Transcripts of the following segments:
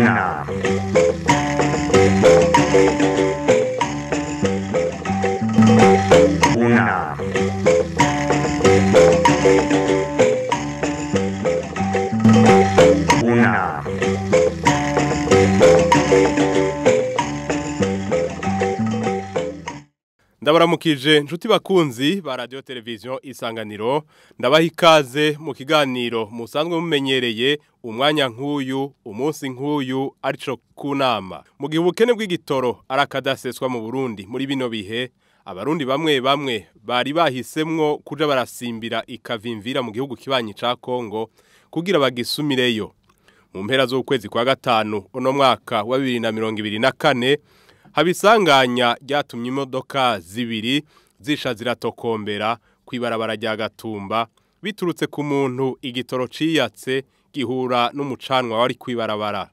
Una. Una. Una. Ndabaramukije nshuti bakunzi ba radio televiziyo Isanganiro ndabaha ikaze mu kiganiro musanzwe mumenyereye umwanya nk'uyu umunsi nk'uyu arico kunama mu gihe ubukene bw'igitoro arakadaseswa mu Burundi muri bino bihe abarundi bamwe bari bahisemwo kuja barasimbira ikavimvira mu gihugu kibanyi ca Kongo kugira bagisumireyo mu mpera z'ukwezi kwa gatanu uno mwaka wa 2024 habisanganya ryatumye imodoka zibiri zisha ziratokombera kwibarabara rya Gatumba biturutse ku muntu igitoro ciyatse gihura n'umucanwa wari kwibarabara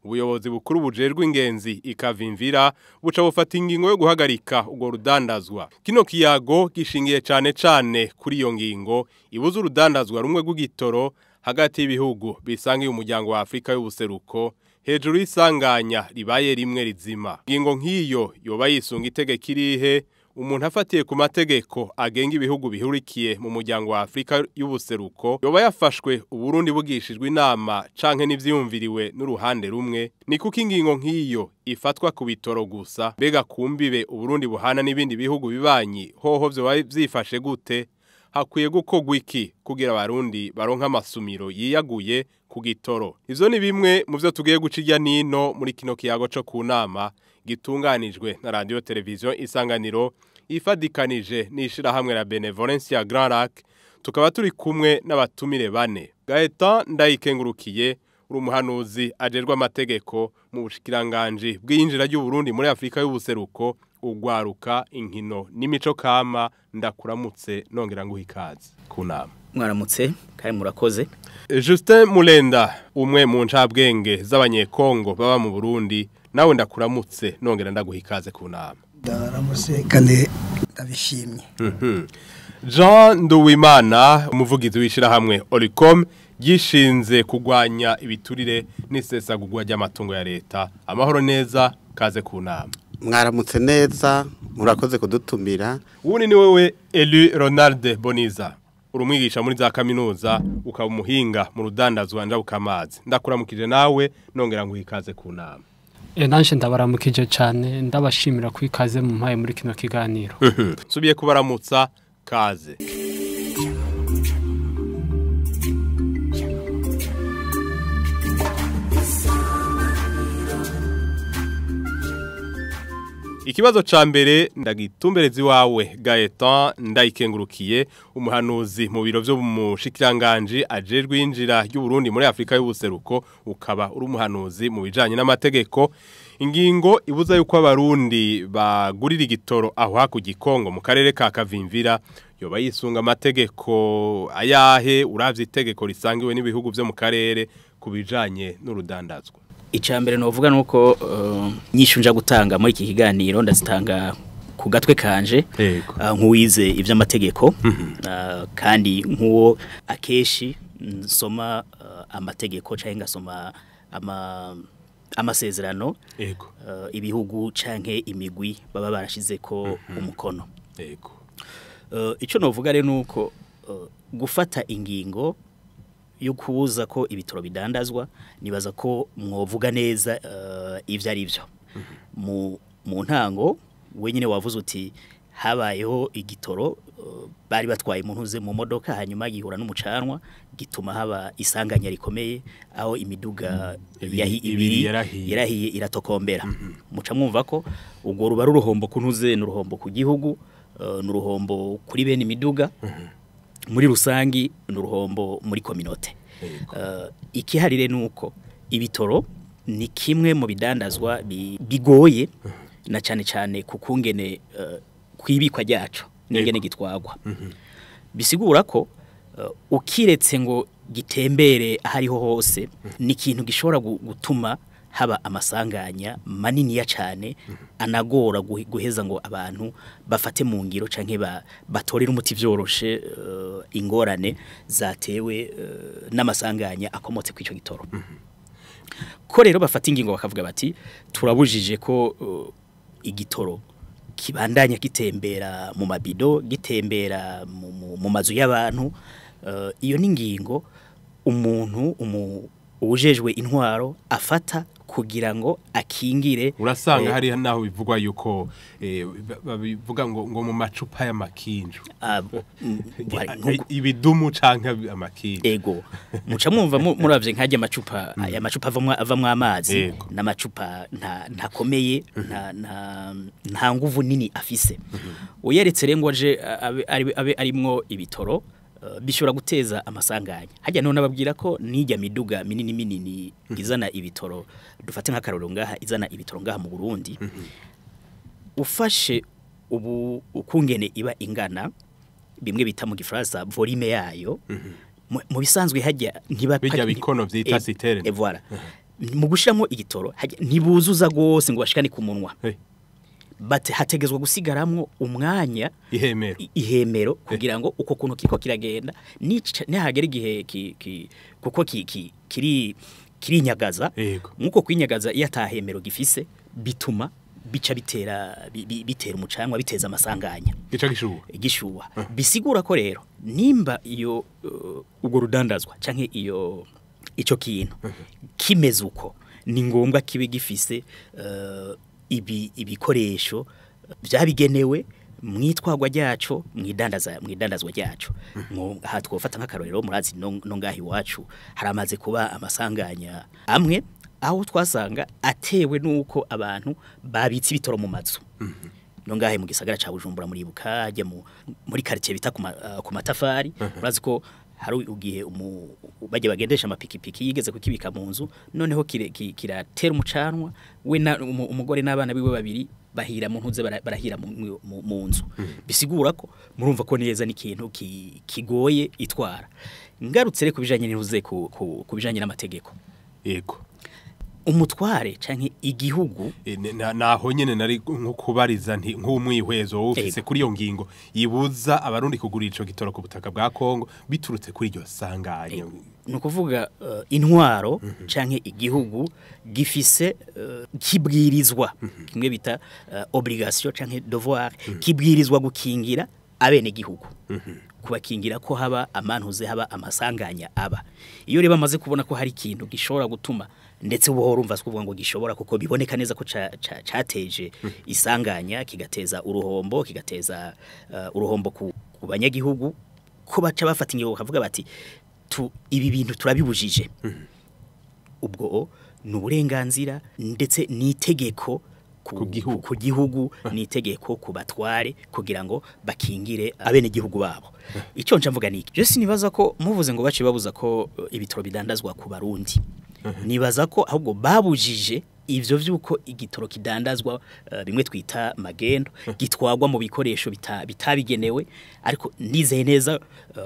ubuyobozi bukuru bujejwe ingenzi ikavimvira buca bufata ingingo yo guhagarika ubwo rudandazwa kino kiyago gishingiye cane kuri iyo ngingo ibuza urudandazwa rumwe rw'igitoro hagati y'ibihugu bisangiye umuryango wa Afrika y'ubuseruko hejuru y'isanganya ribaye rimwe rizima ingingo nk'iyo yoba yisunga itegeko irihe umuntu afatiye ku mategeko agenga ibihugu bihurikiye mu muryango wa Afrika y'ubuseruko yoba yafashwe Uburundi bugishijwe inama canke n'ivyumviriwe n'uruhande rumwe ni kuko ingingo nk'iyo ifatwa ku bitoro gusa mbega kumbibe Uburundi buhana n'ibindi bihugu bibanyi hoho vyo vyifashe gute hakwiye gukorwa iki kugira abarundi baronka amasumiro yiyaguye ku gitoro ivyo ni bimwe mu vyo tugiye gucijya nino muri kino kiyago co kunama gitunganijwe na radio televiziyo Isanganiro ifadikanije nishira hamwe la Benevolencia Grand Lac tukaba turi kumwe n'abatumire bane Gaetan Ndayikengurukiye urumuhanuzi ajerwa amategeko mu bushikiranganje bw'injira y'u Burundi muri Afrika y'ubuseruko ugwaruka inkino n'imico kama ndakuramutse nongera ngo ikaze kunama mwaramutse kandi murakoze Justin Mulenda umwe mu ncabwenge z'abanyekongo baba mu Burundi nawe ndakuramutse nongera ndaguha ikaze kunama ndaramutse kandi ndabishimye Jean Nduwimana umuvugizi wishira hamwe Olicom gishinze kugwanya ibiturire n'isesagurwa ry'amatungo ya leta amahoro neza kaze kunama mwaramutse neza murakoze kudutumira ubu ni wewe Elu Ronald Boniza urumwigisha muri za kaminuza ukaba umuhinga mu rudandazwa njabukamazi ndakuramukije nawe nongera ngo ikaze kunama nanje ndabaramukije cyane ndabashimira kwikaze mu mpaye muri kino kiganiro subiye kubaramutsa kaze Ikibazo ca mbere ndagitumberezi wawe Gaetan Ndayikengurukiye umuhanuzi mu biro byo mu shikiranganje ajejwe injira y'u Burundi muri Afrika y'ubuseruko ukaba uri umuhanuzi mu bijanye n'amategeko ingingo ibuza yuko abarundi bagurira igitoro aho hakugikongo mu karere ka Kavimvira yoba yisunga amategeko ayahe uravye itegeko risangiwe n'ibihugu byo mu karere kubijanye n'urudandazwa icambere novuga nuko nyishunja gutanga muri iki kiganiro ndazitanga ku gatwe kanje nk'uwize ivy'amategeko kandi nk'uwo akeshi nsoma amategeko canke ngasoma amasezerano ibihugu canke imigwi baba barashizeko umukono ico novuga rero nuko gufata ingingo yo kubuza ko ibitoro bidandazwa nibaza ko mwovuga neza ivyo ari byo mu ntango wenyine wavuze uti habayeho igitoro bari batwaye umuntu mu modoka hanyuma gihura n'umucanwa gituma haba isanganya rikomeye aho imiduga yarahiye iratokombera muca mwumva ko ubwo ruba ruruhombo kuntuze n'uruhombo ku gihugu n'uruhombo kuri bene imiduga muri rusangi n'uruhombo muri kominote ikiharire nuko ibitoro ni kimwe mu bidandazwa bigoye na cyane kukungene kwibikwa ryacu n'ingene gitwagwa bisigura ko ukiretse ngo gitembere ahariho hose ni ikintu gishobora gutuma haba amasanganya manini ya cyane anagora guheza ngo abantu bafate mu ngiro canke batorera umuti vyoroshe ingorane zatewe n'amasanganya akomotse kw'ico gitoro ko rero bafata ingingo bakavuga bati turabujije ko igitoro kibandanya gitembera mu mabido gitembera mu mazu y'abantu iyo ni ingingo umuntu ujejwe intwaro afata kugira ngo akingire urasanga hari naho bivugwa yuko babivuga ngo mu macupa y'amakinju ibidumu canka amakinju ego muca mwumva muravye nkaje amacupa aya macupa avamwe amazi n'amacupa ntakomeye nta nguvu nini afise uyeretse rengo aje arimwo ibitoro bishobora guteza amasanganya hajya none babwira ko nijya miduga minini izana ibitoro dufate nk'akaroro ngaha izana ibitoro ngaha mu Burundi ufashe ubu ukungene iba ingana bimwe bita mu gifaransa volume yayo mu bisanzwe hajya bijya bikono vyita citerne voilà mu gushiramo igitoro ntibuzuza gose ngo bashikane ku munwa bate hategezwa gusigaramwo umwanya ihemero kugira ngo uko kuntu kiko kiragenda nihagera igihe kuko kiri nyagaza nkuko kwinyagaza iyo atahemero gifise bituma bica bitera umucanwa biteza amasanganya gishuwa bisigura ko rero nimba iyo ubwo rudandazwa canke ico kintu kimeze uko ni ngombwa kibe gifise ibikoresho byabigenewe mwitwagwa ryacu mwidandazwa ryacu aha twofata nk'akarorero murazi no ngahi wacu haramaze kuba amasanganya amwe aho twasanga atewe nuko abantu babitse ibitoro mu mazu no ngahe mu gisagara ca Bujumbura muri Bukajye muri quartier bita ku matafari murazi ko hari ugiye bajye bagendesha amapikipiki yigeze kukibika mu nzu noneho kiratera umucanwa we umugore n'abana biwe babiri bahira mu ntuze barahira mu nzu bisigura ko murumva ko neza n'ikintu kigoye itwara ngarutse reko bijanye n'intuze ku bijanye n'amategeko yego umutware canke igihugu naho nyene nari nko kubariza nti nk'umwihwezo ufise kuri iyo ngingo yibuza abarundi kugurira ico gitoro ku butaka bwa Kongo biturutse kuri iryo sanganya no kuvuga intwaro canke igihugu gifise kibwirizwa kimwe bita obligation canke devoir kibwirizwa gukingira abene gihugu kubakingira ko haba amantuze haba amasanganya aba iyo reba amaze kubona ko hari ikintu gishobora gutuma ndetse ubuhoro umva kuvuga ngo gishobora kuko biboneka neza ko cateje isanganya kigateza uruhombo ku banyagihugu ko baca bafata ingingo bakavuga bati ibi bintu turabibujije ubwo n'uburenganzira ndetse n'itegeko ku gihugu n'itegeko ku batware kugira ngo bakingire abene gihugu babo icyo nca mvuga niki je sinibaza ko muvuze ngo bace babuza ko ibitoro bidandazwa ku barundi nibaza ko ahubwo babujije ivyo vyuko igitoro kidandazwa bimwe twita magendo gitwagwa mu bikoresho bitabigenewe ariko ndizeye neza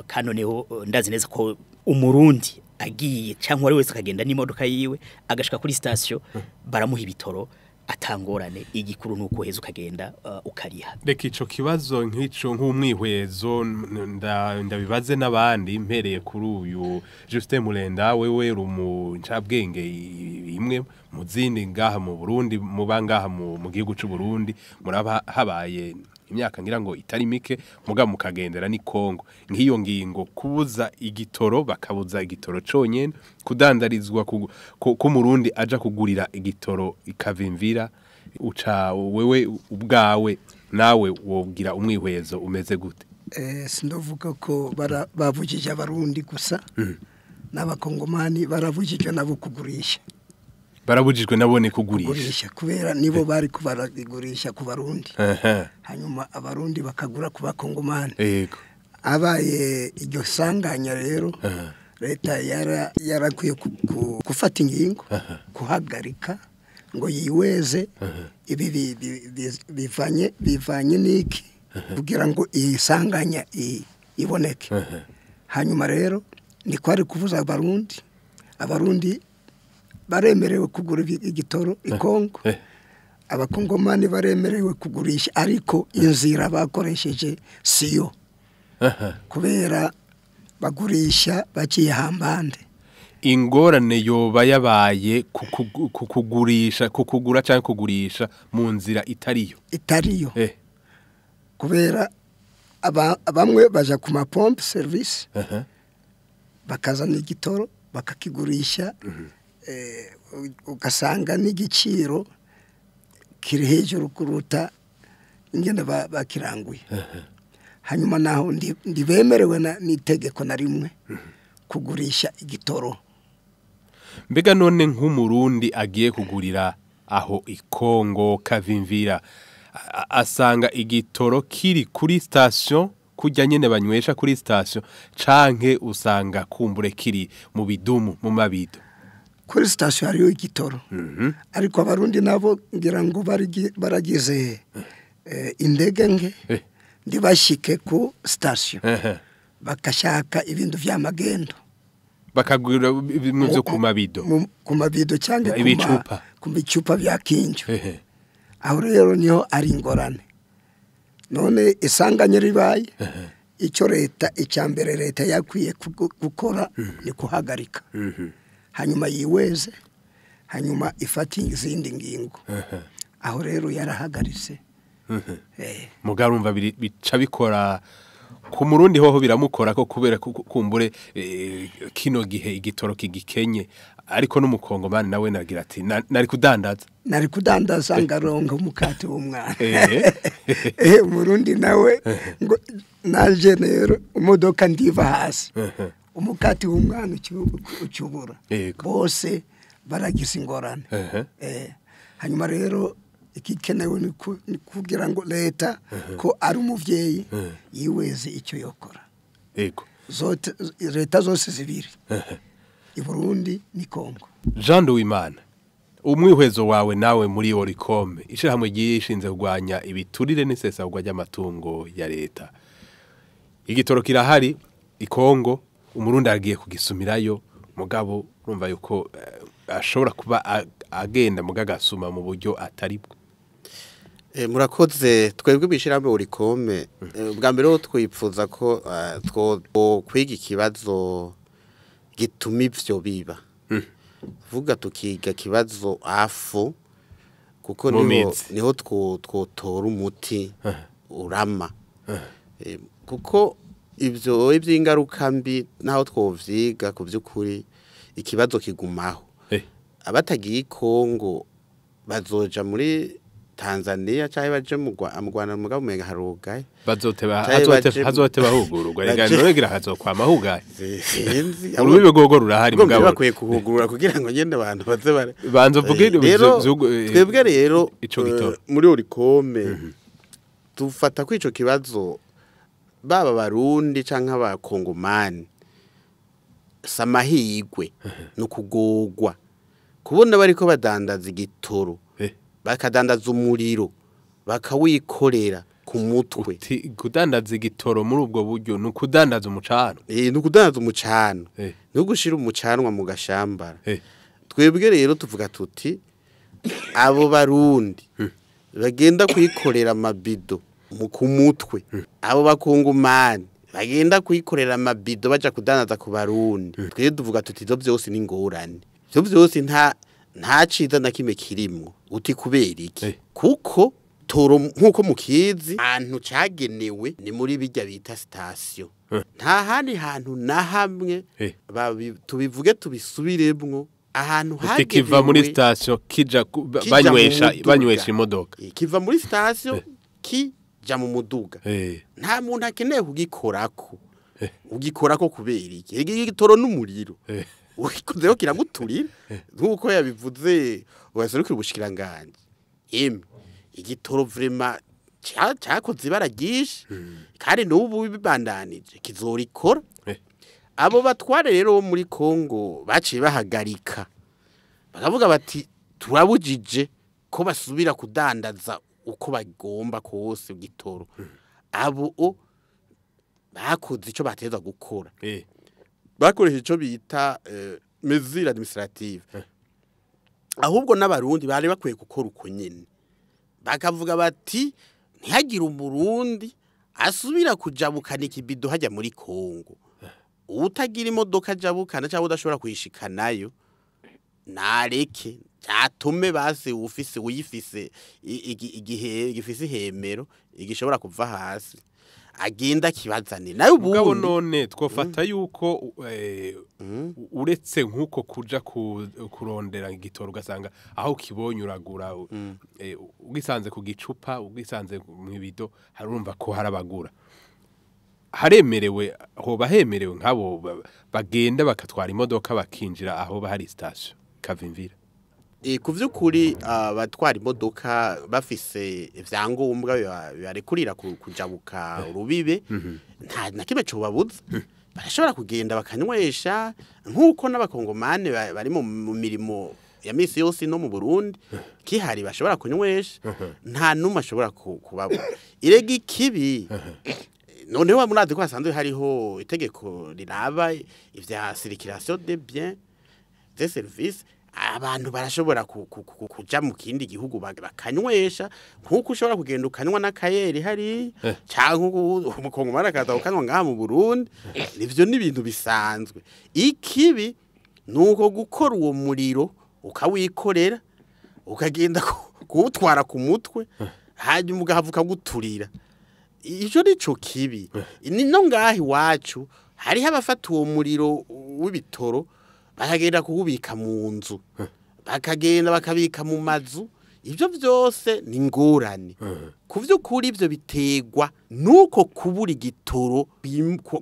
kanoneho ndazi neza ko umurundi agiye cyangwa ari wese akagenda n'imodoka yiwe agashika kuri station baramuha ibitoro atangorane igikuru nuko heza ukagenda ukariha reka ico kibazo nk'ico nk'umwihwezo ndabibaze n'abandi mpereye kuri uyu Justin Mulenda wewe rumuncabwenge imwe mu zindi ngaha mu Burundi muba ngaha mu gihugu c'u Burundi muraba habaye imyaka ngira ngo itari mike muga mukagendera ni Kongo nk'iyo ngingo kubuza igitoro bakabuza igitoro conyene kudandarizwa ku Murundi aja kugurira igitoro ikavimvira uca wewe ubwawe nawe wogira umwihwezo umeze gute sindovuga ko bavugije abarundi gusa n'abakongomani baravugije nabo kugurisha barabujijwe nabone kugurisha kubera nibo bari kubarigurisha ku barundi hanyuma abarundi bakagura ku bakongomani yego abaye iryo sanganya rero leta yarakwiye gufata ingingo kuhagarika ngo yiweze ibi bivanye n'iki kugira ngo isanganya iboneke hanyuma rero ni kwari kuvuza abarundi baremerewe kugura igitoro ikongo abakongomani baremerewe kugurisha ariko inzira bakoresheje siyo kubera bagurisha baciye hambande ingorane yoba yabaye kukugura cyangwa kugurisha mu nzira itariyo kubera bamwe baja ku mapompe service bakazana igitoro bakakigurisha ugasanga n'igiciro kiri hejuru kuruta ingene bakiranguye hanyuma naho ndibemerewe n'itegeko na rimwe kugurisha igitoro. Mbega none nk'umurundi agiye kugurira aho ikongo kavimvira asanga igitoro kiri kuri station kujya nyene banywesha kuri station canke usanga kumbure kiri mu bidumu mu mabido kuri station hariyo igitoro ariko abarundi nabo ngira ngo baragize indege nke ndibashike ku station bakashaka ibintu vy'amagendo bakagura bimwe byo ku mabido cyangwa ibicupa ku bicupa bya kinjo aho rero niho ari ingorane none isanganye ribaye icyo leta icyambere leta yakwiye gukora ni kuhagarika hanyuma yiweze hanyuma ifata izindi ngingo aho rero yarahagaritse mugarumva bica bikora ku murundi hoho biramukora ko kubera kumbure kino gihe igitoro kigikenye ariko n'umukongomani nawe nagira ati nari kudandaza ngaronga umukati w'umwana murundi nawe ngo naje rero imodoka ndiva hasi umukati w'umwana ucyubura bose baragize ingorane hanyuma rero ikikenewe ni kugira ngo leta ko ari umuvyeyi yiweze icyo yokora leta zose zibiri i Burundi ni Kongo. Jean Duwimana umwihwezo wawe nawe muri Oricom ishirahamwe gishinze kugwanya ibiturire n'isesagwa ry'amatungo ya leta igitoro kirahari i Kongo umurundi agiye kugisumirayo mugabo urumva yuko ashobora kuba agenda mugagasuma mu buryo ataribwo. Murakoze twebwe bishirahamwe Oricom bwa mbere twipfuza ko kwiga ikibazo gituma ivyo biba vuga tukiga kibazo afu kuko niho twotora umuti urama kuko ivyo ivy'ingaruka mbi naho twovyiga ku by'ukuri ikibazo kigumaho abatagiye Kongo bazoja muri Tanzania cyangwa baje mu Rwanda mugabo mega harugaye hazoteba hugururwa rega noregira hazokwama hugaye urubibe gogo rurahari mugabo bakwiye kuhugurura kugira ngo ngende abantu baze banzo vugire twebwe rero muri Oricom tufata ko ico kibazo baba barundi canke abakongomani samahigwe no kugogwa kubona bariko badandaza igitoro bakadandaza umuriro bakawikorera ku mutwe kudandaza igitoro muri ubwo buryo nukudandaza umucano nukudandaza umucano no gushira umucanwa mu gashambara twebwe rero tuvuga tuti abo barundi bagenda kwikorera amabido ku mutwe abo bakongomani bagenda kwikorera amabido baja kudandaza ku barundi twebwe tuvuga tuti ivyo byose ni ngorane ivyo byose nta ciza na kimwe kirimwo uti kubera iki kuko toro nkuko mukizi ahantu cagenewe ni muri bijya bita station nta handi hantu na hamwe tubivuge tubisubiremwo ahantu hagenewe kiva muri station kija banywesha imodoka kiva muri station kija mu muduga nta muntu akeneye kugikorako ugikorako kubera iki igitoro n'umuriro ukikozeho kiraguturira nkuko yabivuze waserukira ubushikiranganje igitoro vraiment cyakoze baragisha kandi n'ubu bibandanije kizorikora abo batware rero muri Kongo baciye bahagarika bakavuga bati turabujije ko basubira kudandaza uko bagomba kose igitoro abo bakoze ico bateza gukora bakoresha ico bita mesure administrative ahubwo n'abarundi bari bakwiye gukora uko nyene bakavuga bati ntihagire umurundi asubira kujabukana ikibido hajya muri Kongo utagira imodoka jabukana cyangwa udashobora kuyishikanayo nareke cyatume base uyifise igihe gifise ihemero igishobora kuva hasi agenda kibazane nayo ubwo none twofata yuko uretse nkuko kuja kurondera igitoro ugasanga aho kibonye uragura ugisanze ku gicupa ugisanze mu bido harumva ko harabagura haremerewe hoba hemerewe nkabo bagenda bakatwara imodoka bakinjira aho bahari station kavimvira ku vy'ukuri batwara imodoka bafise ivyangombwa barekurira kujabuka urubibe nta na kimwe cyo babuza barashobora kugenda bakanywesha nkuko n'abakongomane bari mu mirimo ya misi yose no mu Burundi kihari bashobora kunywesha nta numwe ashobora kubabuza irega ikibi noneho munazi ko hasanzwe hariho itegeko riraba ivya circulation des biens des services abantu barashobora kuja mu kindi gihugu bakanywesha nkuko ushobora kugenda ukanywa n'akayeri hari cyangwa umukongomani akaza ukanywa ngaha mu Burundi nivyo ni ibintu bisanzwe ikibi nuko gukora uwo muriro ukawikorera ukagenda kuwutwara ku mutwe hanyuma ugahavuka guturira ijo nico kibi no ngahi wacu hari abafata uwo muriro w'ibitoro bakagenda kuwubika mu nzu bakagenda bakabika mu mazu ibyo byose ni ngorane kuvyukuri ibyo bitegwa nuko kubura igitoro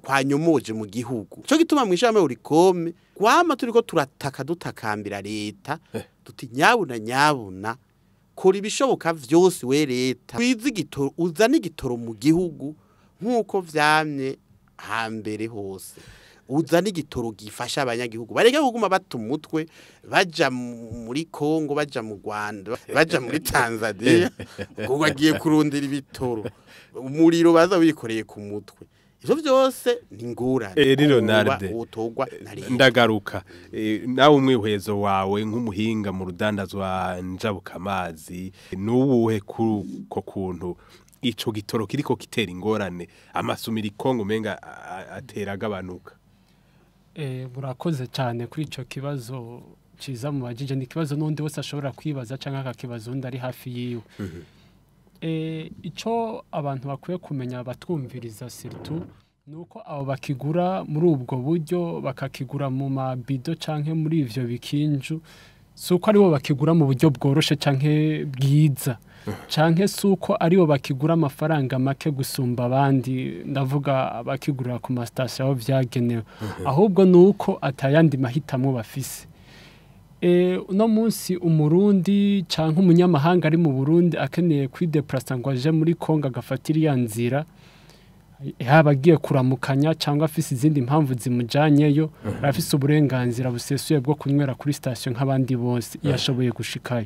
kwanyomoje mu gihugu cyo gituma mwishame urikome kwama turiko turataka dutakambira leta tuti nyabuna kora ibishoboka vyose we leta kwiza igitoro uzana igitoro mu gihugu nkuko vyamye hambere hose uzana igitoro gifasha abanyagihugu bareke kuguma batumutwe baja muri Kongo baja mu Rwanda baja muri Tanzania ngo bagiye kurondera ibitoro umuriro baza wikoreye ku mutwe ivyo byose ni ngorane Leonard ndagaruka nawe umwihwezo wawe nk'umuhinga mu rudandazwa njabuka amazi n'uwuhe ko kuntu ico gitoro kiriko kitera ingorane amasumira Kongo menga atera gabanuka burakoze cyane kuri ico kibazo ciza mu bajije ni kibazo n'undi wese ashobora kwibaza canka akakibazo undi ari hafi yiwe ico abantu bakwiye kumenya batwumviriza surtout nuko abo bakigura muri ubwo buryo bakakigura mu mabido canke muri ivyo bikinju suko aribo bakigura mu buryo bworoshe canke bwiza canke suko aribo bakigura amafaranga make gusumba abandi ndavuga bakigurira ku mastation aho vyagenewe ahubwo nuko atayandi mahitamo bafise uno munsi umurundi canke umunyamahanga ari mu Burundi akeneye kwideplacer ngo aje muri Kongo agafatira ya nzira haba agiye kuramukanya cyangwa afise izindi mpamvu zimujanyeyo afise uburenganzira busesuye bwo kunywera kuri station nk'abandi bose yashoboye gushikayo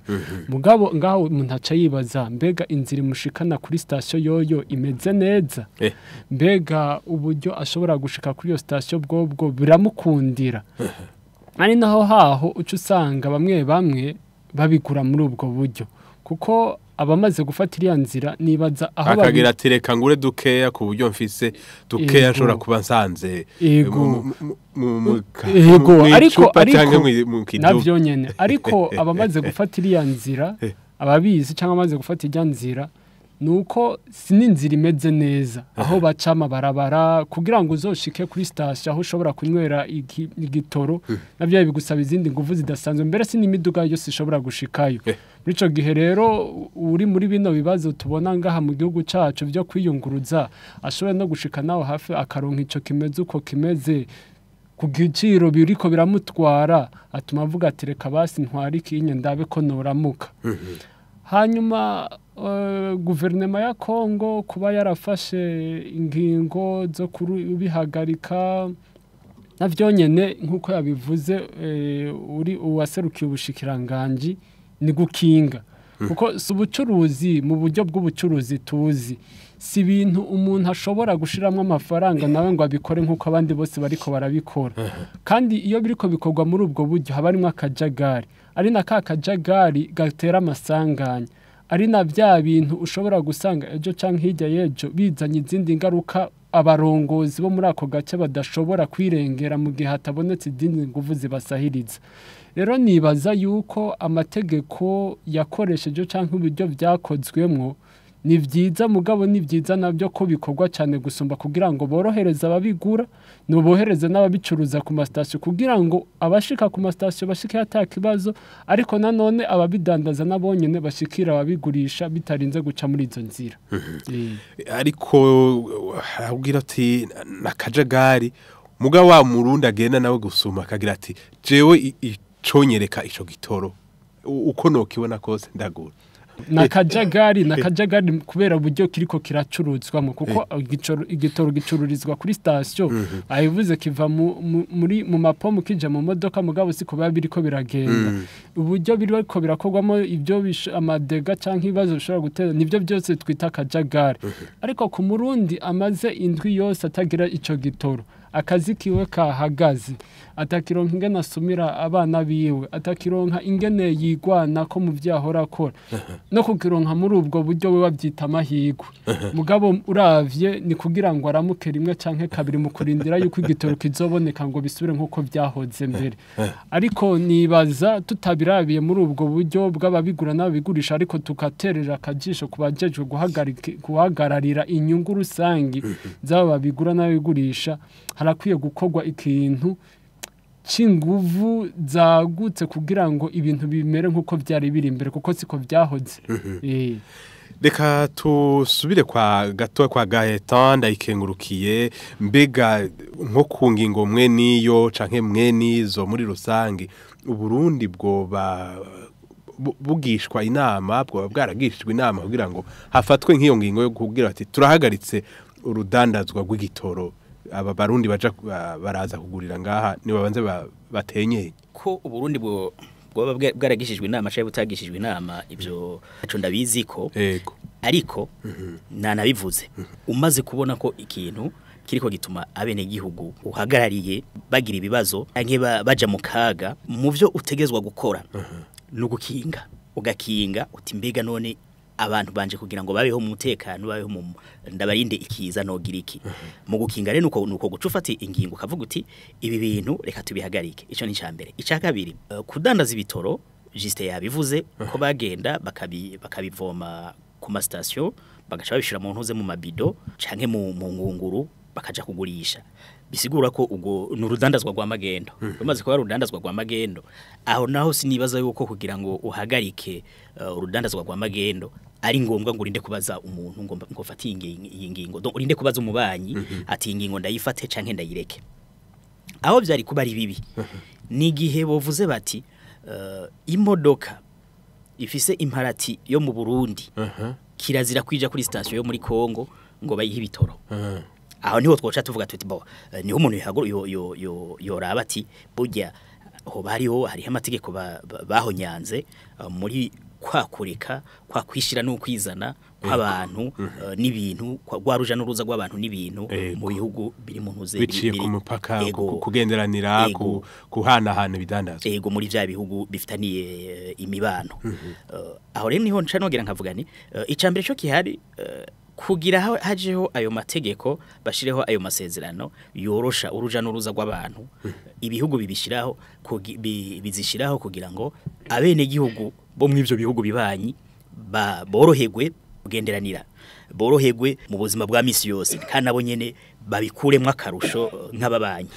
mugabo ngaho umuntu aca yibaza mbega inzira imushikana kuri station yoyo imeze neza mbega uburyo ashobora gushika kuri iyo station bwo biramukundira ari naho haho uca usanga bamwe babigura muri ubwo buryo kuko abamaze gufata iriya nzira nibaza aho akagira ati reka ngure dukeya ku buryo mfise dukeya ashobora kuba nsanze ariko navyo nyene ariko abamaze gufata iriya nzira ababizi cyangwa amaze gufata iriya nzira nuko sininzira imeze neza aho bacama barabara kugira ngo uzoshike kuri station aho ushobora kunywera igitoro navyo bigusaba izindi nguvu zidasanzwe mbere sinimiduga yose ishobora gushikayo Rico gihe rero uri muri bino bibazo tubona ngaha mu gihugu cacu byo kwiyunguruza ashobora no gushika naho hafi akaronka ico kimeze uko kimeze ku giciro biriko biramutwara atuma avuga ati reka basi ntwari kinye ndabe ko noramuka hanyuma guverinoma ya Kongo kuba yarafashe ingingo zo kubihagarika navyo nyene nkuko yabivuze uri uwaserukiye ubushikiranganji ni gukinga kuko subucuruzi mu buryo bw'ubucuruzi tuzi si ibintu umuntu ashobora gushiramwe amafaranga nawe ngo abikore nkuko abandi bose bariko barabikora kandi iyo biriko bikorwa muri ubwo buryo habarimo akajagari ari na kakajagari gatera amasanganya ari na bya bintu ushobora gusanga ejo canke hirya yejo bizanye izindi ngaruka abarongozi bo muri ako gace badashobora kwirengera mu gihe hatabonetse izindi nguvu zibasahiriza. Rero nibaza yuko amategeko yakoresheje cyangwa uburyo byakozwemo ni byiza mugabo ni byiza nabyo ko bikorwa cyane gusumba kugira ngo borohereze ababigura n'ubohereze n'ababicuruza ku masitasiyo kugira ngo abashika ku masitasiyo bashike atakibazo ariko nanone ababidandaza nabonyene bashikira ababigurisha bitarinze guca muri izo nzira. Ariko abwira ati nakajagari mugabo wa murundi agenda nawe gusuma akagira ati jewe iconyereka ico gitoro uko nokibona kose ndagura nakajagari kubera uburyo kiriko kiracuruzwamo kuko igitoro gicururizwa kuri station ayivuze kiva mu mapomu kije mu modoka mugabo siko babiriko biragenda uburyo biriko birakorwamo ibyo amadega canke ibibazo bishobora gutera nivyo byose twita akajagari ariko ku murundi amaze indwi yose atagira ico gitoro akazi kiwe kahagaze atakironka ingene asumira abana biwe atakironka ingene yigwana ko mu vyahora akora no kukironka muri ubwo buryo we bavyita amahirwe mugabo uravye ni kugira ngo aramuke rimwe canke kabiri mu kurindira yuko igitoro kizoboneka ngo bisubire nkuko vyahoze mbere ariko nibaza tutabirabiye muri ubwo buryo bw'ababigura n'ababigurisha ariko tukaterera akajisho kubajejwe guhagararira inyungu rusangi z'aba babigura n'ababigurisha harakwiye gukorwa ikintu cinguvu zagutse kugira ngo ibintu bimere nkuko byari biri imbere kuko siko vyahoze. Reka tusubire kwa gato kwa Gaetan ndayikengurukiye mbega nko ku ngingo mwe niyo canke mwe nizo muri rusangi uburundi bwoba bugishwa inama bwoba bwaragishijwe inama kugira ngo hafatwe nk'iyo ngingo yo kugira ati turahagaritse urudandazwa rw'igitoro aba barundi baja baraza kugurira ngaha ni babanze batenye ko uburundi bwo bwaragishijwe inama cyangwa butagishijwe inama ibyo aco ndabizi ko ariko nanabivuze umaze kubona ko ikintu kiriko gituma abene gihugu uhagarariye bagira ibibazo anke baja mu kaga mu byo utegezwa gukora no gukinga ugakinga uti mbega none abantu banje kugira ngo babeho mu mutekano babeho mu ndabarinde ikiza nogira iki mu gukinga rero nuko gucufata ingingo kavuga uti ibi bintu reka tubihagarike ico ni cyambere ica kabiri kudandaza ibitoro juste yabivuze ko bagenda bakabivoma ku ma station bagaca babishira mu ntuze mu mabido canke mu ngunguru bakaja kugurisha bisigura ko ubwo n'urudandazwa rwa magendo rumaze kuba urudandazwa rwa magendo aho naho sinibaza yuko kugira ngo uhagarike urudandazwa rwa magendo ari ngombwa ngo urinde kubaza umuntu ngo fati iyi ngingo donc urinde kubaza umubanyi ati ingingo ndayifate canke ndayireke aho byari kuba ari bibi ni gihe bovuze bati imodoka ifise imparati yo mu Burundi kirazira kwija kuri station yo muri Kongo ngo bayihe ibitoro aho niho twoca tuvuga tuti bo niho umuntu yoraba ati burya ho bariho hari amategeko bahonyanze muri kwakureka kwakwishira no kwizana kw'abantu n'ibintu gwaruja n'uruza rw'abantu n'ibintu mu bihugu biri mu ntuze biciye ku mupaka kugenderanira kuhanahana bidandaza ego muri vya bihugu bifitaniye imibano aho rero niho nca nogira nkavuga ni icambere cyo kihari kugira hajeho ayo mategeko bashireho ayo masezerano yorosha uruja n'uruza rw'abantu ibihugu bibishiraho bizishiraho kugira ngo abene gihugu bo mw'ivyo bihugu bibanyi borohegwe kugenderanira borohegwe mu buzima bwa misi yose kandi abo nyene babikuremwe akarusho nk'ababanyi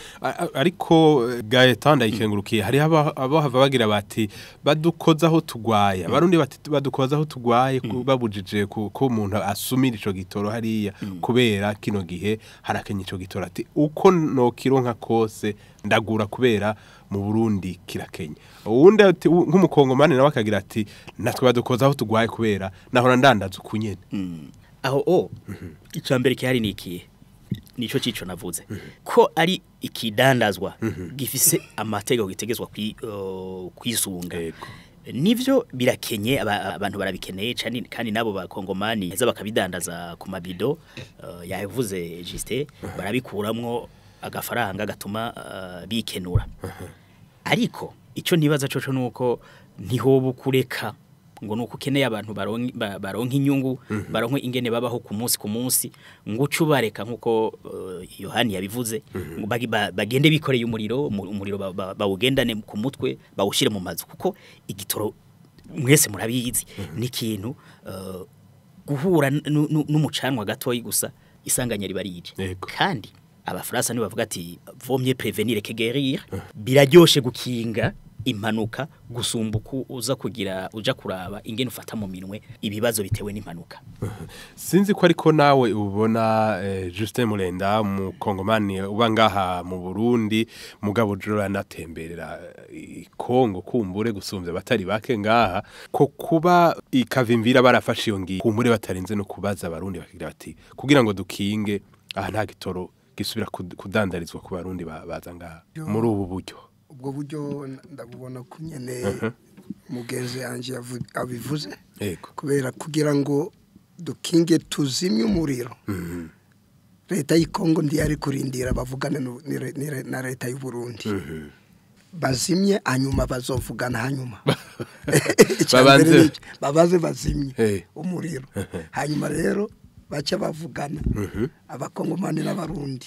ariko Gaetan ndayikengurukiye hari abo hava bagira bati badukozaho tugwaye abarundi bati badukozaho tugwaye babujije ko umuntu asumira ico gitoro hariya kubera kino gihe harakenye ico gitoro ati uko no kironka kose ndagura kubera mu Burundi kirakenye uwundi nk'umukongomani nawe akagira ati natwe badukozaho tugwaye kubera nahora ndandaza ukunyene aho icambere kihari nikiye nico cico navuze ko ari ikidandazwa gifise amategeko gitegezwa kwisunga nivyo birakenye abantu barabikeneye kandi nabo bakongomani za bakabidandaza ku mabido yavuze juste barabikuramwo agafaranga gatuma bikenura ariko ico nibaza coco nuko ntihobu kureka ngo nuko ukeneye abantu baronka inyungu baronka ingene babaho ku munsi ngo ucubareka nkuko Yohani yabivuze bagende bikoreye umuriro bawugendane ku mutwe bawushire mu mazu kuko igitoro mwese murabizi ni ikintu guhura n'umucanwa gatoyi gusa isanganya riba rije kandi abafaransa ni bavuga ati vaut prévenir que guérir biraryoshe gukinga impanuka gusumba uza uja kuraba ingene ufata mu minwe ibibazo bitewe n'impanuka sinzi ko ariko nawe ubona Justin Mulenda mu Kongomani uba ngaha mu Burundi mugabo jora natemberera Kongo kumbure gusumvya batari bake ngaha ko kuba ikavimvira barafashe iyo ngiye kumbure batarinze no kubaza abarundi bakigira bati kugira ngo dukinge aha nta gitoro gisubira kudandarizwa ku barundi baza ngaha muri ubu buryo ubwo buryo ndabubona ko nyene mugenzi yanje abivuze kubera kugira ngo dukinge tuzimye umuriro leta y'Kongo ndi ari kurindira bavugana na leta y'u Burundi bazimye hanyuma bazovugana hanyuma babaze bazimye umuriro hanyuma rero baca bavugana abakongomani n'abarundi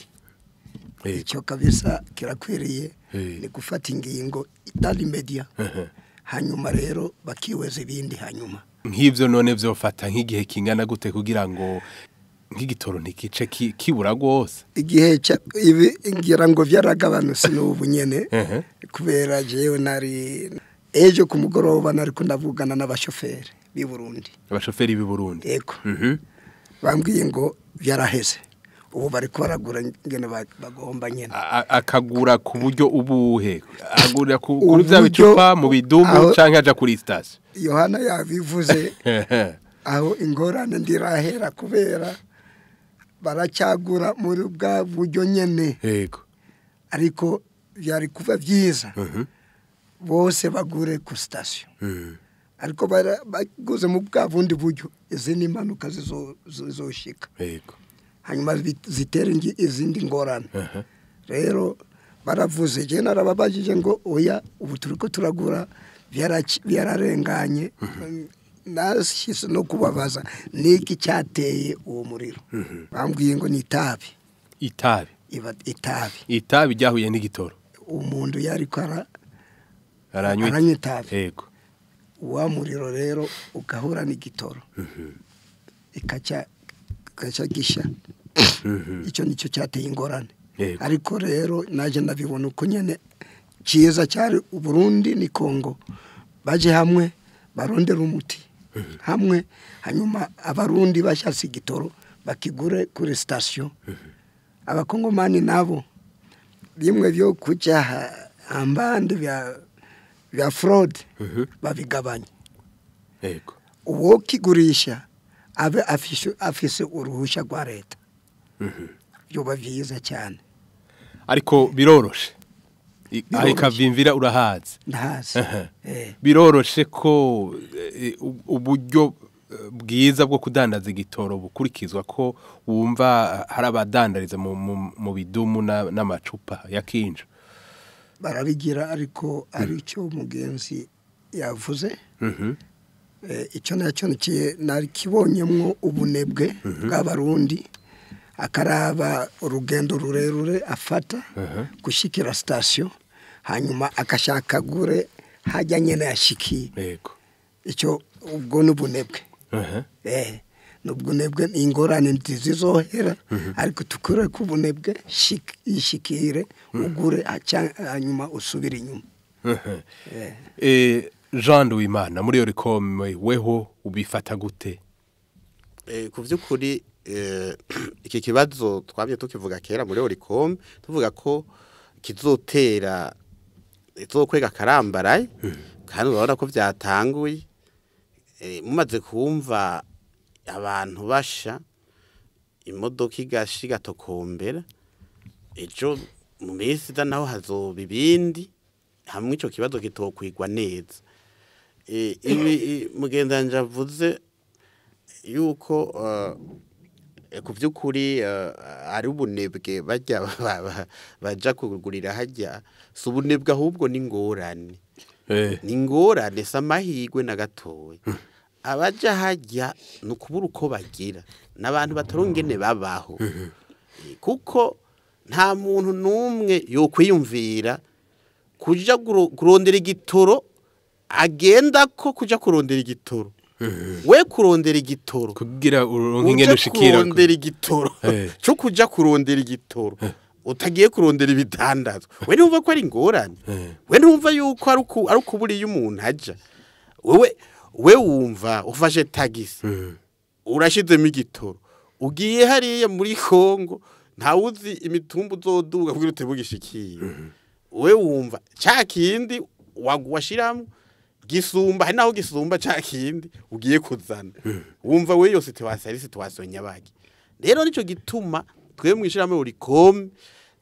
icyo kabisa kirakwiriye ni gufata ingingo itari media hanyuma rero bakiweza ibindi hanyuma nk'ivyo none vyofata nk'igihe kingana gute kugira ngo nk'igitoro ntikice kibura gose igihe ngira ngo vyaragabanutse n'ubu nyene kubera jewe nari ejo ku mugoroba nari kundavugana n'abashoferi b'i Burundi yego bambwiye ngo vyaraheze ubu bari kwaragura ngene bagomba nyene akagura ku buryo ubuhe agura kuri bya bicupa mu bidumu canke aja kuri station Yohana yabivuze aho ingorane ndirahera kubera baracyagura muri bwa buryo nyene yego ariko byari kuva byiza bose bagure ku station ariko baguze mu bwa bundi buryo izindi manuka zizoshika yego hanyuma zitera izindi ngorane rero baravuze je narababajije ngo oya ubu turiko turagura byararenganye nashise no kubabaza niki cyateye uwo muriro bambwiye ngo ni itabi ryahuye n'igitoro umuntu yari aranywa itabi yego wa muriro rero ugahura n'igitoro ikaca gisha icyo nicyo cyateye ingorane ariko rero naje ndabibona uko nyene cyiza cyari Burundi ni Kongo baje hamwe barondera umuti hamwe hanyuma abarundi bashatse igitoro bakigure kuri station abakongomani nabo bimwe byo kuja ambande bya fraud babigabanya yego uwo kigurisha abe afise uruhusha rwa leta byoba byiza cyane ariko biroroshe ikavimvira urahazi ndahazi biroroshe ko uburyo bwiza bwo kudandaza igitoro bukurikizwa ko wumva hari abadandariza mu bidumu n'amacupa ya kinjo barabigira ariko ari cyo mugenzi yavuze icyo nacyo nakibonyemwo ubunebwe bw'abarundi akaraba urugendo rurerure afata gushikira station hanyuma akashaka gure hajya nyene yashikiye yego icyo ubwo n'ubunebwe n'ubunebwe ingorane ntizizohera ariko tukure ku bunebwe yishikire ugure hanyuma usubira inyuma Jean Duwimana muri Oricom weho ubifata gute ku by'ukuri iki kibazo twabye tukivuga kera muri Oricom tuvuga ko kizotera izokwega karambaraye kandi urabona ko byatanguye mumaze kumva abantu basha imodoka igashiga tokombera ejo mu minsi da naho hazoba ibindi hamwe ico kibazo kitokwigwa neza mugendanje avuze yuko ku by'ukuri ari ubunebwe bajya baja kugurira hajya si ubunebwe ahubwo n'ingorane ni ingorane samahirwe na gatoya abaja hajya nukubura uko bagira nabantu batarongene babaho kuko nta muntu numwe yo kwiyumvira kuja kurondera igitoro agenda ko kuja kurondera igitoro we kurondera igitoro kugira uronke ingene ushikira kurondera igitoro cyo kuja kurondera igitoro utagiye kurondera ibidandazwa we numva ko ari ingorane we numva yuko ari ukuburi y'umuntu aja we wumva ufashe tagisi urashizemo igitoro ugiye hariya muri Kongo ntawuzi imitumbu uzoduga kugira utebugishikiye we wumva ca kindi washiramo gisumba hari naho gisumba ca kindi ugiye kuzana wumva we yose tewasarisi twasonya bagi rero nico gituma twe mwishiramo urikome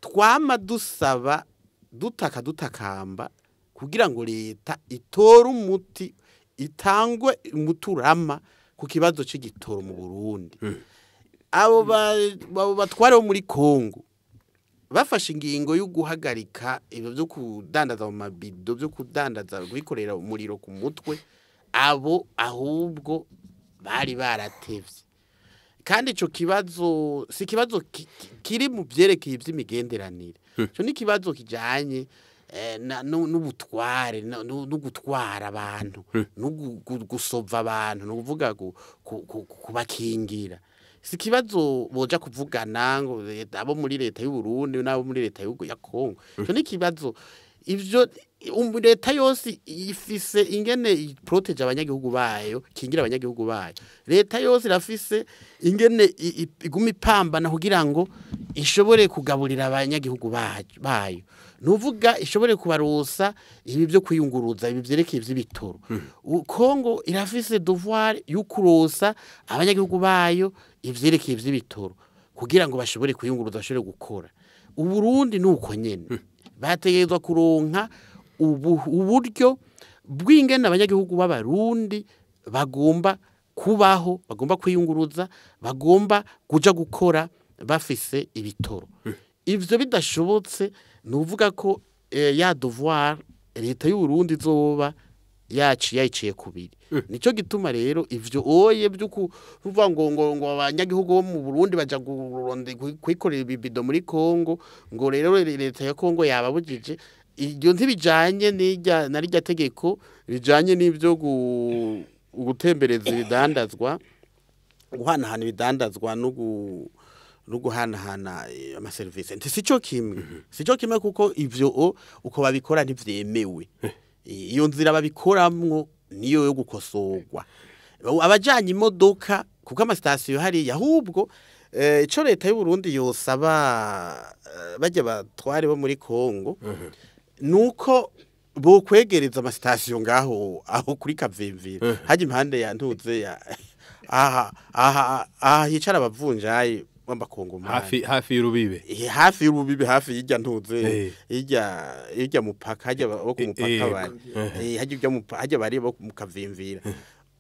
twama dusaba dutakamba kugira ngo leta itora umuti itangwe umuturama ku kibazo c'igitoro mu Burundi abo batware bo muri Kongo bafashe ingingo yo guhagarika ibyo byo kudandaza mu mabido byo kudandaza gukorera umuriro ku mutwe abo ahubwo bari baratevye kandi ico kibazo si kibazo kiri mu byerekeye iby'imigenderanire cyo ni kibazo kijanye n'ubutware no gutwara abantu no gusova abantu no kuvuga kubakingira si kibazo boja kuvugana ngo abo muri leta y'u Burundi nabo muri leta ya Kongo cyo ni kibazo ivyo leta yose ifise ingene protege abanyagihugu bayo kingira abanyagihugu bayo leta yose irafise ingene igumi pambana kugira ngo ishobore kugaburira abanyagihugu bayo nuvuga ishobore kubarosa ibi byo kwiyunguruza ibi byerekeye iby'ibitoro Kongo irafise devoir yo kurosa abanyagihugu bayo ivyerekeye iby'ibitoro kugira ngo bashobore kwiyunguruza bashobore gukora Uburundi nuko nyene bategezwa kuronka uburyo bw'ingene abanyagihugu b'abarundi bagomba kubaho bagomba kwiyunguruza bagomba kuja gukora bafise ibitoro ivyo bidashobotse nuvuga ko ya devoir leta y'u Burundi zoba yaciye kubiri nico gituma rero ivyo oye byo kuvuga ngo abanyagihugu bo mu Burundi baja kwikorera ibibido muri Kongo ngo rero leta ya Kongo yababujije iryo ntibijanye narijya tegeko bijanye n'ivyo gutembereza ibidandazwa guhanahana ibidandazwa no guhanahana amaserivisi sico kimwe kuko ivyo uko babikora ntivyemewe iyo nzira babikoramwo niyo yo gukosorwa abajanye imodoka kuko amasitasiyo hari ahubwo ico leta y'u Burundi yosaba bajya batware bo muri Kongo nuko bo kwegereza amasitasiyo ngaho aho kuri Kavimvira haje impande ya ntuze ya aha hicara abavunjayi w'amakongo hafi y'urubibe hafi y'ijya ntuze ijya mupaka hajya bo ku mupaka bari hajya bari bo mu Kavimvira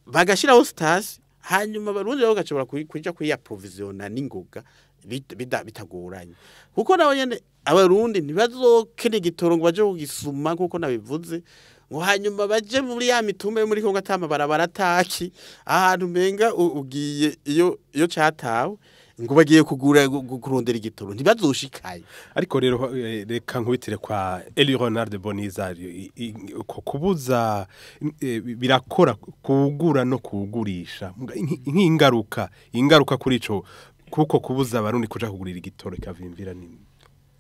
bagashiraho station hanyuma barundi rero gacobora kuja kuyaprovisiona n'ingoga bitagoranye kuko nawe nyene abarundi ntibazokene gitoro ngo baje kugisuma kuko nabivuze ngo hanyuma baje muri ya mitume muri Kongo atama barabarataki ahantu menga ugiye iyo catawe ngo bagiye kurondera igitoro ntibazoshikaye ariko rero reka nkubitire kwa Eli Ronald Boniza kubuza birakora kugura no kugurisha ingaruka kuri ico kuko kubuza abarundi kuja kugurira igitoro Kavimvira nini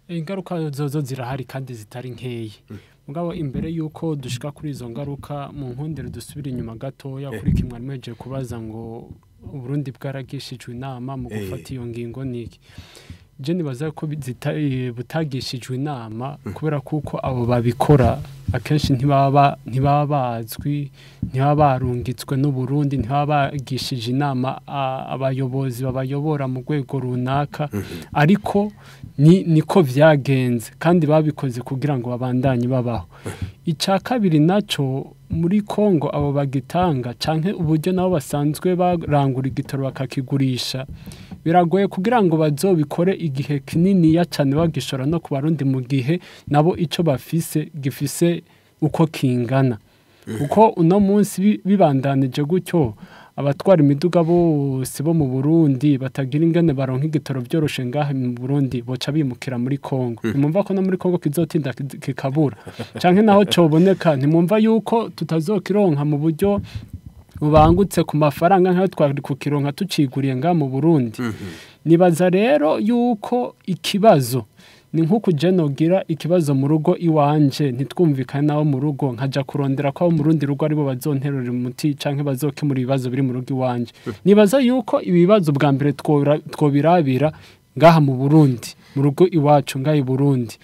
ingaruka zozo zirahari kandi zitari nkeye mugabo imbere yuko dushika kuri izo ngaruka mu nkundero dusubira inyuma gato ya kuri kimwe mweje kubaza ngo Uburundi bwaragishijwe inama mu gufata iyo ngingo niki je nibaza ko butagishijwe inama kubera kuko abo babikora akenshi ntibaba bazwi ntibaba barungitswe n'u Burundi ntibaba bagishije inama abayobozi babayobora mu rwego runaka ariko niko vyagenze kandi babikoze kugira ngo babandanye babaho icya kabiri naco muri Kongo abo bagitanga canke uburyo nabo basanzwe barangura igitoro bakakigurisha biragoye kugira ngo bazobikore igihe kinini ya cyane bagishora no ku Barundi mu gihe nabo ico bafise gifise uko kingana uko uno munsi bibandanije gutyo abatwara imiduga bose bo mu Burundi batagira ingene baronka igitoro byoroshe ngaha mu Burundi boca bimukira muri Kongo nimumva ko no muri Kongo kizotinda kikabura canke naho coboneka nimumva yuko tutazokironka mu buryo bubangutse ku mafaranga nkaho twari kukironka tuciguriye ngaha mu Burundi nibaza rero yuko ikibazo ni nkuko nogira ikibazo mu rugo iwanje ntitwumvikana nawo mu rugo nkaja kurondera ko mu rundi rugo aribo bazonterera umuti canke bazokemura ibibazo biri mu rugo iwanje nibaza yuko ibibazo bwa mbere twobirabira ngaha mu Burundi mu rugo iwacu ngaha i Burundi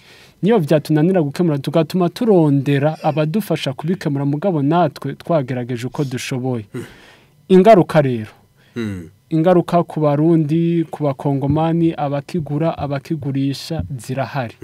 niyo vyatunanira gukemura tugatuma turondera abadufasha kubikemura mugabo natwe twagerageje uko dushoboye ingaruka rero ingaruka ku barundi ku bakongomani abakigura abakigurisha zirahari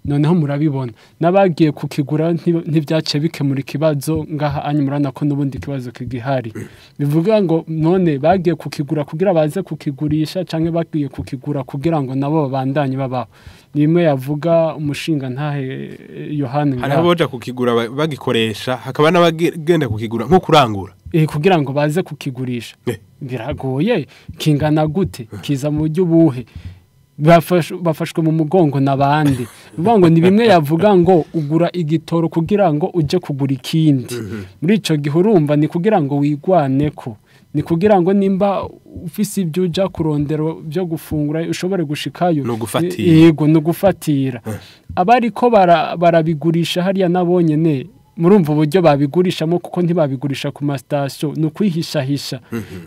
noneho murabibona nabagiye kukigura ntivyace bikemura ikibazo ngaha anyumurana ko nubundi kibazo kigihari bivuga ngo none bagiye kukigura kugira baze kukigurisha canke bagiye kukigura kugira ngo nabo babandanye babaho nimwe yavuga umushinga ntahe Yohani hari aboja kukigura bagikoresha hakaba n'abagenda kukigura nko kurangura kugira ngo baze kukigurisha biragoye kingana gute kiza mu buryo buhe bafashwe mu mugongo nabandi ngo ni bimwe yavuga ngo ugura igitoro kugira ngo uje kugura ikindi muri ico gihe urumva ni kugira ngo wigwaneko ni kugira ngo nimba ufise ibyo uja kurondera byo gufungura ushobore gushikayo yego no gufatira abariko barabigurisha hariya nabonyene murumva uburyo babigurishamo kuko ntibabigurisha ku mastation no kwihishahisha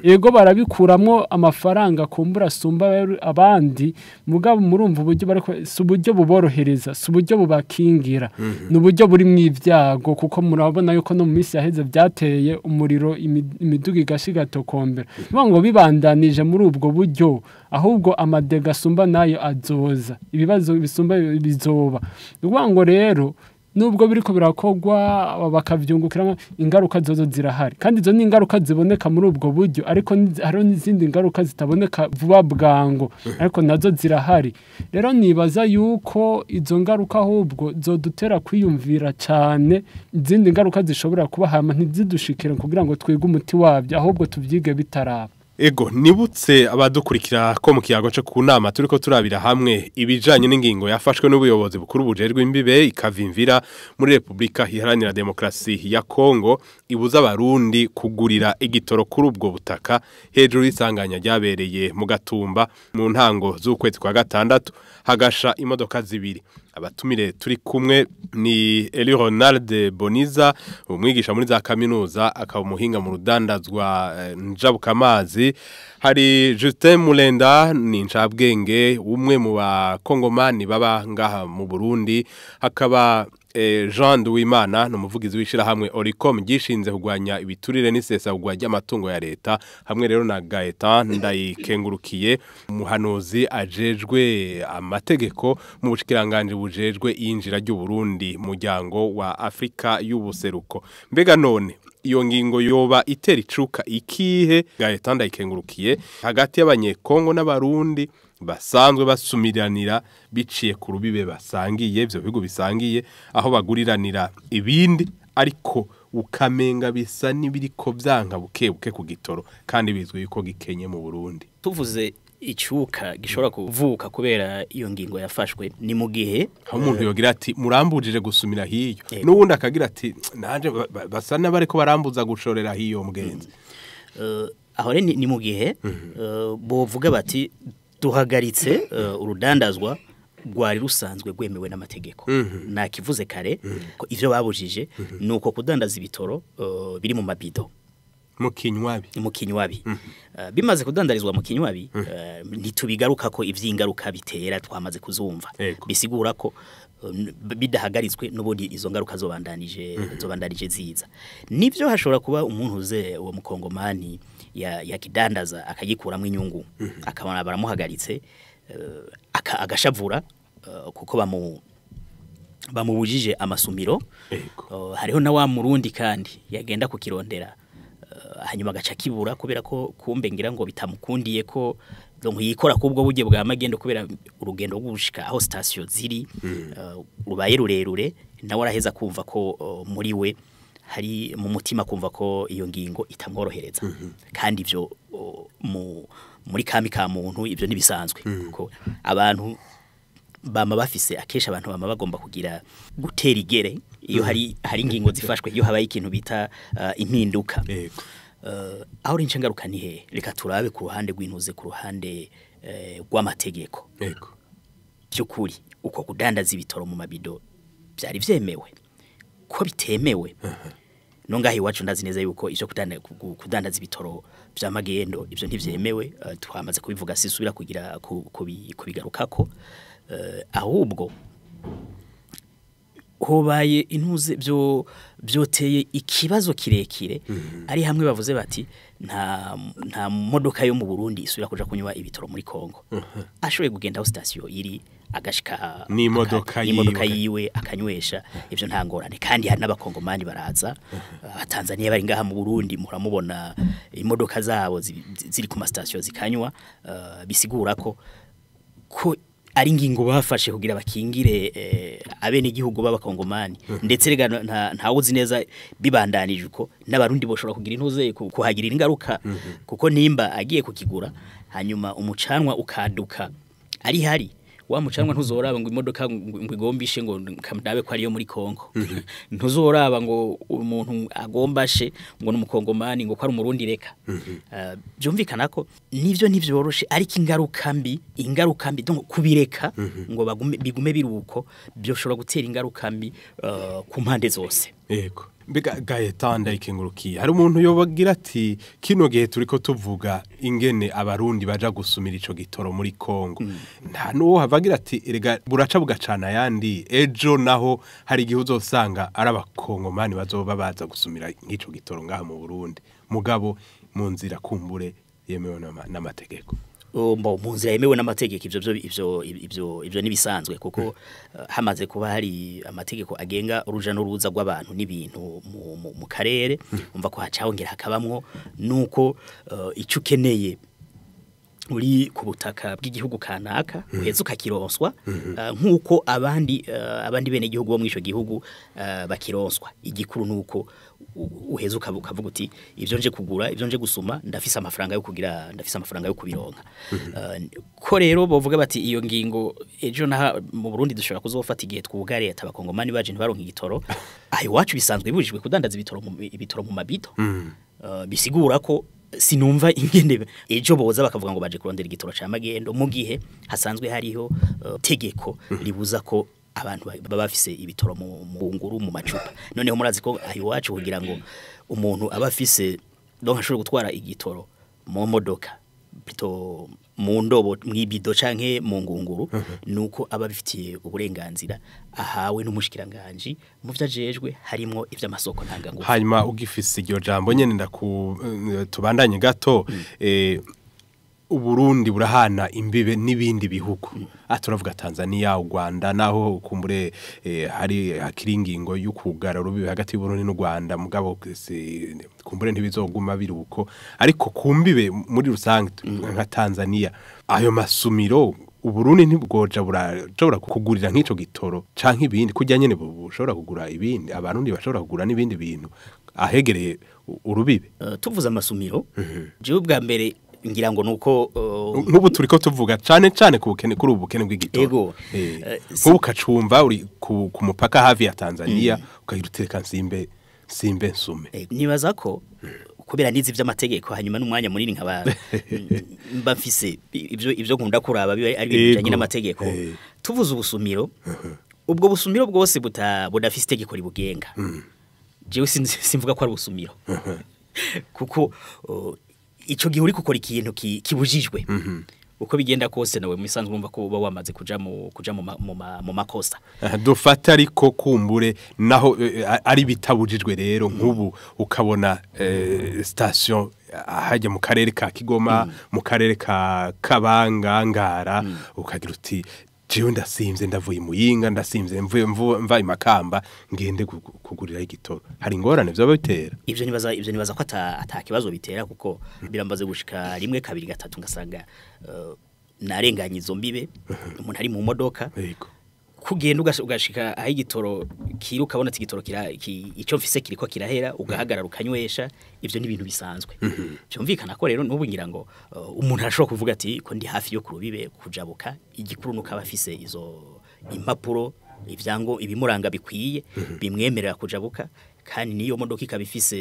yego barabikuramwo amafaranga kumbura sumba abandi mugabo murumva uburyo bariko suburyo buborohereza suburyo bubakingira n'uburyo buri mw'ivyago kuko murabona yuko no mu minsi yaheze byateye umuriro imiduga igashiga tokombera ngo bibandanije muri ubwo buryo ahubwo amadega sumba nayo azoza ibibazo bisumba bizoba ngo rero nubwo biriko birakogwa bakavyungukiramo ingaruka zozo zirahari kandi izo ni ingaruka ziboneka muri ubwo buryo ariko hariho n'izindi ngaruka zitaboneka vuba bwango ariko nazo zirahari rero nibaza yuko izo ngaruka ahubwo zodutera kwiyumvira cyane izindi ngaruka zishobora kuba hama ntizidushikire kugira ngo twige umuti wabyo ahubwo tuvyige bitaraba Ego nibutse abadukurikira ko mu kiyago cyo ku nama turiko turabira hamwe ibijanye n'ingingo yafashwe n'ubuyobozi bukuru bujerwe imbibe ikavimvira muri Republika Iharanira Demokrasi ya Kongo ibuza abarundi kugurira igitoro kuri ubwo butaka hejuru y'isanganya ryabereye mu Gatumba mu ntango z'ukwezi kwa gatandatu hagasha imodoka zibiri abatumire turi kumwe ni Eli Ronald Boniza umwigisha muri za kaminuza akaba umuhinga mu rudandazwa njabukamazi hari Justin Mulenda ni ncabwenge umwe mu bakongomani baba ngaha mu Burundi hakaba Jean Duwimana n'umuvugizi wishira hamwe Oricom gishinze kugwanya ibiturire n'isesa kugwanya amatungo ya leta hamwe rero na Gaetan ndayikengurukiye umuhanuzi ajejwe amategeko mu bushikiranganje bujejwe injira ry'u Burundi muryango wa Afrika y'ubuseruko mbega none iyo ngingo yoba itera icuka ikihe Gaetan ndayikengurukiye hagati y'abanyekongo n'abarundi basanzwe basumiranira biciye ku rubibe basangiye ivyo bigo bisangiye aho baguriranira ibindi ariko ukamenga bisa nibiriko byanka bukebuke ku gitoro kandi bizwe yuko gikenye mu Burundi tuvuze icuka gishobora kuvuka kubera iyo ngingo yafashwe ni mu gihe aho umuntu yogira ati murambujije gusumira hiyo n'ubundi akagira ati naje basa n'abariko barambuza gushorera hiyo mugenzi aho ni mu gihe bovuga bati duhagaritse urudandazwa rwari rusanzwe rwemewe n'amategeko nakivuze kare ko ivyo babujije nuko kudandaza ibitoro biri mu mabido mu kinywabi bimaze kudandarizwa mu kinywabi ntitubigaruka ko ivy'ingaruka bitera twamaze kuzumva bisigura ko bidahagaritswe n'ubundi izo ngaruka zobandanije ziza nivyo hashobora kuba umuntu uze uwo mukongomani yakidandaza akagikuramwe inyungu akabona baramuhagaritse agashavura kuko bamubujije amasumiro hariho na wa murundi kandi yagenda kukirondera hanyuma agaca kibura kubera ko kumbe ngira ngo bitamukundiye ko donc yikora kubwo burye bwa magendo kubera urugendo rw'ubushika aho station ziri rubaye rurerure nawe araheza kumva ko muri we hari mu mutima kumva ko iyo ngingo itamworohereza kandi ivyo muri kami ka muntu ivyo nibisanzwe kuko abantu bama bafise akesha abantu bama bagomba kugira gutera igere iyo hari ingingo zifashwe iyo habaye ikintu bita impinduka aho rince ngaruka ni he reka turabe ku ruhande rw'intuze ku ruhande rw'amategeko by'ukuri uko kudandaza ibitoro mu mabido byari vyemewe ko bitemewe nongahe iwacu ndazi neza yuko ivyo kudandaza ibitoro vy'amagendo ivyo ntivyemewe twamaze kubivuga sisubira kugira kubigarukako ahubwo hobaye intuze byoteye ikibazo kirekire ari hamwe bavuze bati nta modoka yo mu Burundi isubira kuja kunywa ibitoro muri Kongo ashoboye kugenda aho station iri agashika n'imodoka yiwe akanywesha ivyo nta ngorane kandi hari n'abakongomani baraza abatanzania bari ngaha mu Burundi muramubona imodoka zabo ziri ku ma station zikanywa bisigura ko ari ngingo bafashe kugira bakingire abene igihugu b'abakongomani ndetse rega ntawuzi neza bibandanije uko n'abarundi boshobora kugira intuze kuhagirira ingaruka kuko nimba agiye kukigura hanyuma umucanwa ukaduka ari hari wa mucanwa ntuzoraba ngo imodoka ngo igombishe ngo kamdabe ko ariyo muri Kongo ntuzoraba ngo umuntu agombashe ngo n'umukongomani ngo ko ari umurundi reka byumvikana ko nivyo ntivyoroshe ariko ingaruka mbi donc kubireka ngo bigume biruko byoshobora gutera ingaruka mbi ku mpande zose yego mbega Gaetanda ikengurukiye hari umuntu yobagira ati kino gihe turiko tuvuga ingene abarundi baja gusumira ico gitoro muri Kongo nta nuwo havagira ati erega buraca bugacana yandi ejo naho hari igihe uzosanga ari abakongomani bazoba baza gusumira nk'ico gitoro ngaha mu Burundi mugabo mu nzira kumbure yemewe n'amategeko mu nzira yemewe n'amategeko ivyo nibisanzwe kuko hamaze kuba hari amategeko agenga uruja n'uruza rw'abantu n'ibintu mu karere umva ko hacahongera hakabamwo nuko icyo ukeneye uri ku butaka bw'igihugu kanaka uheze ukakironswa nk'uko abandi bene igihugu bo mw'ico gihugu bakironswa igikuru nuko uheze ukavuga uti ivyo nje kugura ivyo nje gusuma ndafise amafaranga yo kubironka ko rero bovuga bati iyo ngingo ejo na mu Burundi dushobora kuzofata igihe twugare atabakongomani baje ntibaronka igitoro ayo wacu bisanzwe bibujijwe kudandaza ibitoro mu mabido bisigura ko sinumva ingene ejo boza bakavuga ngo baje kurondera igitoro ca magendo mu gihe hasanzwe hariho tegeko ribuza ko abantu baba bafise ibitoro mu nguru mu macupa noneho murazi ko ayo wacu kugira ngo umuntu aba afise donc ashobora gutwara igitoro mu modoka bito mu ndobo mwibido canke mu ngunguru nuko aba bifitiye uburenganzira ahawe n'umushikiranganje mu vyajejwe harimo ivy'amasoko ntangangufu hanyuma ugifise iryo jambo nyene tubandanye gato Uburundi burahana imbibe n'ibindi bihugu turavuga Tanzania u Rwanda naho kumbure hari hakiringingo y'ukugara rubibe hagati y'Uburundi n'u Rwanda mugabo kumbure ntibizoguma biruko ariko kumbibe muri rusange nka Tanzania ayo masumiro Uburundi ntibwoja burashobora kugurira nk'ico gitoro canke ibindi kujya nyene bushobora kugura ibindi abarundi bashobora kugura n'ibindi bintu ahegereye urubibe tuvuza amasumiro je ubwa mbere ngira ngo nuko nk'ubu turiko tuvuga cane ku bukene kuri ubukene bw'igitoro nk'ubu kacumva uri ku mupaka hafi ya Tanzania ukayirutereka nsimbe nsume nibaza ko kubera nizi vy'amategeko hanyuma n'umwanya munini nkaba mba mfise ivyo nkunda kuraba ari bijanye n'amategeko tuvuze ubusumiro ubwo busumiro bwose budafise itegeko ribugenga jewe simvuga ko ari ubusumiro kuko ico gihe uri gukora ikintu kibujijwe uko bigenda kose nawe musanzwe urumva ko uba wamaze kuja mu makosa dufata ariko kumbure naho ari bitabujijwe rero nk'ubu ukabona station hajya mu karere ka Kigoma mu karere ka Kabanga Ngara ukagira uti jewe ndasimvye ndavuye muyinga ndasimvye mva imakamba ngende kugurira igitoro hari ingorane byo bitera ivyo nibaza ko atakibazo bitera kuko birambaze gushika rimwe kabiri gatatu ngasanga narenganye izo mbibe umuntu ari mu modoka kugenda ugashika aho igitoro kiruka abona igitoro icyo mfise kiriko kirahera ugahagarara ukanywesha ivyo ni ibintu bisanzwe byumvikana ko rero n'ubu ngira ngo umuntu arashobora kuvuga ati ko ndi hafi yo kurubibe kujabuka igikuru nuko abafise izo impapuro ivyango ibimuranga bikwiye bimwemerera kujabuka kandi niyo modoka ikabifise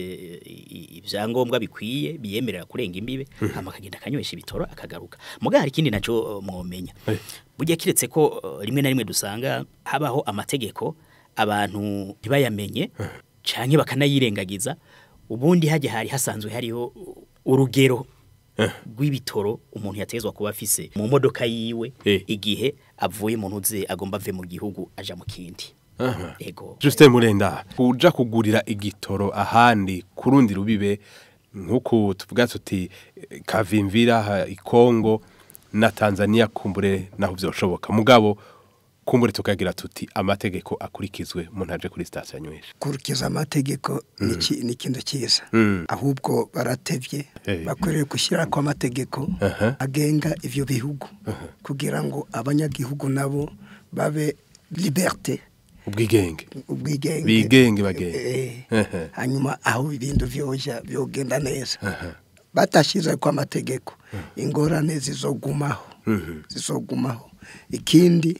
ivyangombwa bikwiye biyemerera kurenga imbibe amakagenda akanywesha ibitoro akagaruka muga hari ikindi naco mwomenya burya kiretse ko rimwe na rimwe dusanga habaho amategeko abantu ntibayamenye canke bakanayirengagiza ubundi haje hari hasanzwe hariho urugero rw'ibitoro umuntu yatezwa kuba afise mu modoka yiwe igihe avuye mu ntuze agomba ave mu gihugu aja mu kindi ego Justin Murenda kuja kugurira igitoro ahandi kurundi rubibe nkuko tuvuga tuti kavimvira ikongo na Tanzania kumbure naho byoshoboka mugabo kumbure tukagira tuti amategeko akurikizwe mu ntaje kuri station nywesha kurikiza amategeko ni kintu cyiza ahubwo baratevye bakoreye gushyira kwa amategeko agenga ivyo bihugu kugira ngo abanyagihugu nabo babe liberté ubwigenge bagenge hanyuma aho ibintu vyoja byogenda neza batashize kwa amategeko ingorane zizogumaho ikindi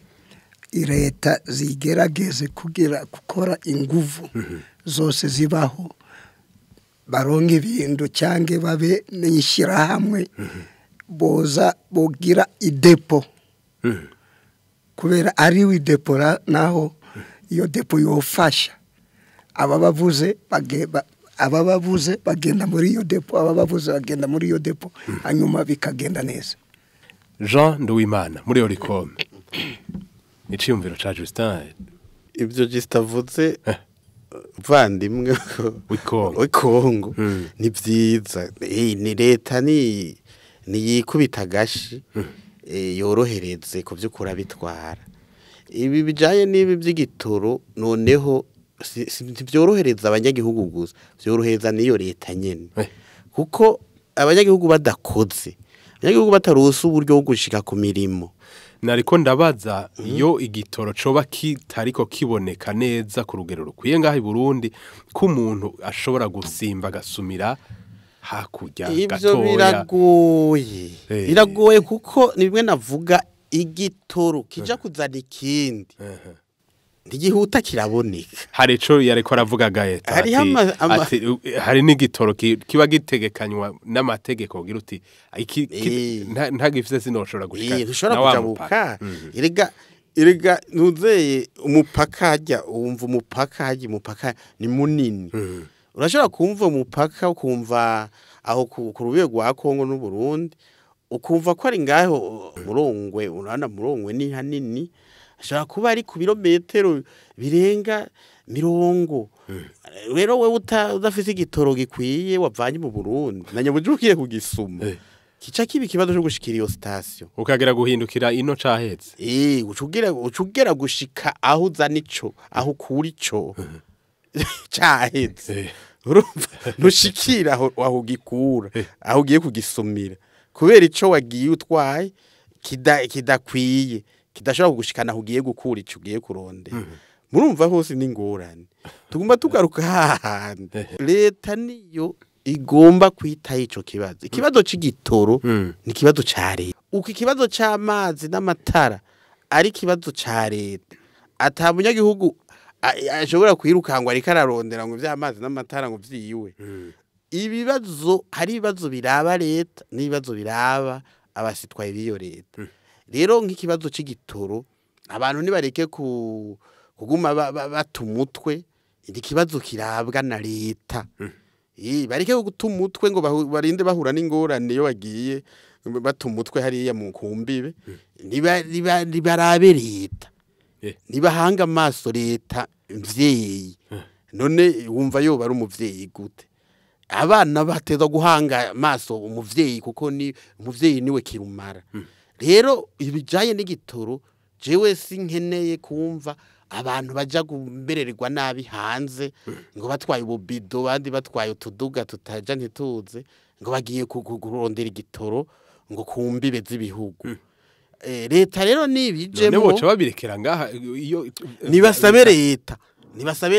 leta zigerageze gukora inguvu zose zibaho baronke ibintu cyange babe nishyira hamwe bogira idepo kubera ari widepora naho iyo depo yofasha ababavuze bagenda muri iyo depo ababavuze bagenda muri iyo depo hanyuma bikagenda neza. Jean Nduwimana muri Oricom iciyumviro ca Justin ibyo gistavuze vandimwe wikongo ni byiza ni leta ni yikubita gashi yorohereze ku byo kura bitwara ibi bijaye n'ibi by'igitoro noneho byorohereza abanyagihugu gusa byorohereza niyo leta nyene kuko abanyagihugu badakoze abanyagihugu batarusa uburyo bwo gushika ku mirimo nariko ndabaza iyo igitoro coba kitariko kiboneka neza ku rugero rukwiye ngaho i Burundi ko umuntu ashobora gusimba gasumira hakurya gatoya biragoye kuko nibwe navuga igitoro kija kuzana ikindi ntigihuta kiraboneka hari ico yariko aravuga Gaeta ati hari n'igitoro kiba gitegekanywa n'amategeko gira uti ntagifise sinoshobora gushika irega ntuzeye umupaka hajya umva umupaka ni munini urashobora kumva umupaka ukumva aho ku rubego rwa Kongo n'u Burundi ukumva ko ari ngaho Murongwe urana Murongwe ni hanini ashaka kuba ari ku birometero birenga 100 rero we udafite igitoro gikwiye wavanye mu Burundi na nyabujukiye kugisuma kica kibi kibazo cyo gushikira iyo station ukagera guhindukira ino cahetse ucugera gushika aho uzana ico aho kuri ico cahetse ntushikira aho gikura aho ugiye kugisumira kubera ico wagiye utwaye kidakwiye kidashobora kugushikana aho ugiye gukura ico ugiye kuronde murumva hose n'ingorane tugomba tugaruka hahandi leta niyo igomba kwita ico kibazo ikibazo c'igitoro ni kibazo ca leta uko ikibazo c'amazi n'amatara ari kibazo ca leta atamunyagihugu ashobora kwirukangwa ariko ararondera ngo vy'amazi n'amatara ngo vyiwe ibibazo hari ibibazo biraba leta n'ibibazo biraba abasitwaye biyo leta rero nk'ikibazo c'igitoro abantu nibareke kuguma batumutwe iki kibazo kirabwa na leta bareke gutumutwe ngo barinde bahura n'ingorane yo bagiye batumutwe hariya mu kumbibe nibarabe leta nibahanga amaso leta mvyeyi none wumva yo bari umuvyeyi gute abana bateza guhanga amaso umuvyeyi kuko ni umuvyeyi niwe kirumara rero ibijaye n'igitoro jewe sinkeneye kumva abantu baja gumbererwa nabi hanze ngo batwaye ububido bandi batwaye utuduga tutaja ntituze ngo bagiye kurondera igitoro ngo kumbibe z'ibihugu leta rero nibijemo none boca babirekera ngaha iyo nibasabe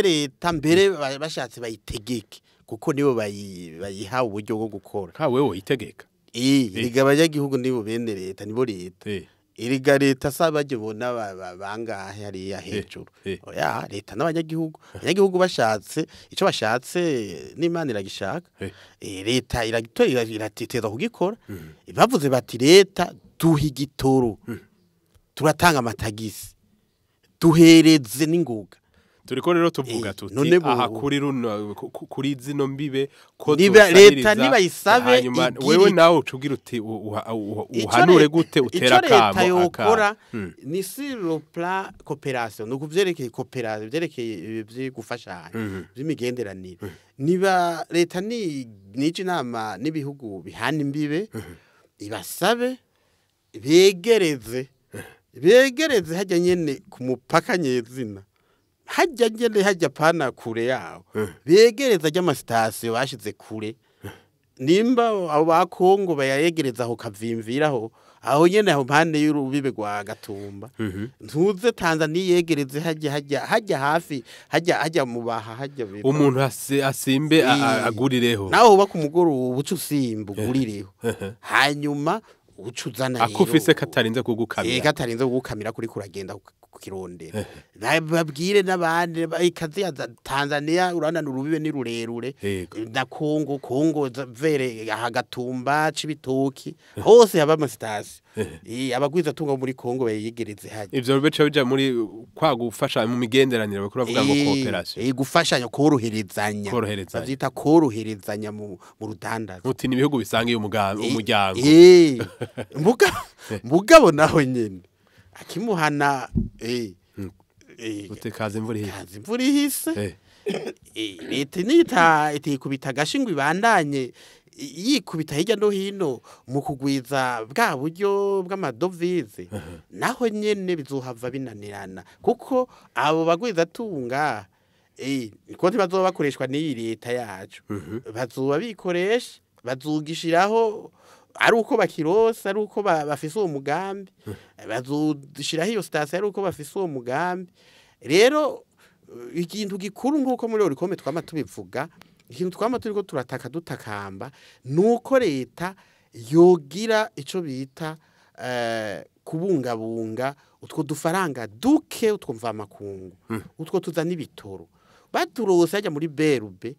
leta mbere bashatse bayitegeke kuko nibo bayiha uburyo bwo gukora ka wewe itegeka rigabanya gihugu nibo bene leta nibo leta iriga leta sabaje bona bangahe hariya hejuru oya leta n'abanyagihugu bashatse ico bashatse n'Imana iragishaka leta irateteza kugikora bavuze bati leta duha igitoro turatanga amatagisi duhereze n'inguga turiko rero tuvuga tuti aha kuri zino mbibe ko leta nibayisabe hanyuma wewe nawe ucugira uti uhanure gute utera kamo akora ni sur le plan coopération no kuvyerekeye coopération vyerekeye vy'igufashanya vy'imigenderanire niba leta nije inama n'ibihugu bihana imbibe ibasabe begereze hajya nyene ku mupaka nyezina hajya pana kure yawo begereza ry'amasitasiyo bashize kure nimba abo ba Kongo bayayegereza aho kavimviraho aho nyene aho mpande y'urubibe rwa Gatumba ntuze Tanzania yegereze hajya hafi hajya mubaha hajya umuntu asimbe agurireho naho uba ku mugoro ubucu usimba ugurireho hanyuma ucuzana rero akufise katarinze kugukamira kuri kuragenda kukirondera babwire n'abandi ikazi ya Tanzania uranana urubibe ni rurerure na Kongo vere ahagatumba cibitoki hose haba amasitasi abagwiza tunga muri Kongo bayegereze haje ivyo bice bija muri kwa gufasha mu migenderanire bakuru bavuga ngo cooperation gufashanya koroherezanya bazita koroherezanya mu rudandaza uti ni bihugu bisangiye umuryango mugabo naho nyene akimuhana utekaza imvura ihise leta nita itikubita gashingwa ibandanye yikubita hirya no hino mu kugwiza bwa buryo bw'amadovize naho nyene bizohava binanirana kuko abo bagwiza tunga niko bazoba bakoreshwa n'iyi leta yacu bazoba bikoresha bazugishiraho ari uko bakirosa ari uko bafise uwo mugambi bazoshiraho iyo station ari uko bafise uwo mugambi rero ikintu gikuru nkuko muri orikome twama tubivuga ikintu twama turiko turataka dutakamba nuko leta yogira ico bita kubungabunga utwo dufaranga duke utwumva makungu utwo tuzana ibitoro baturose ajya muri berube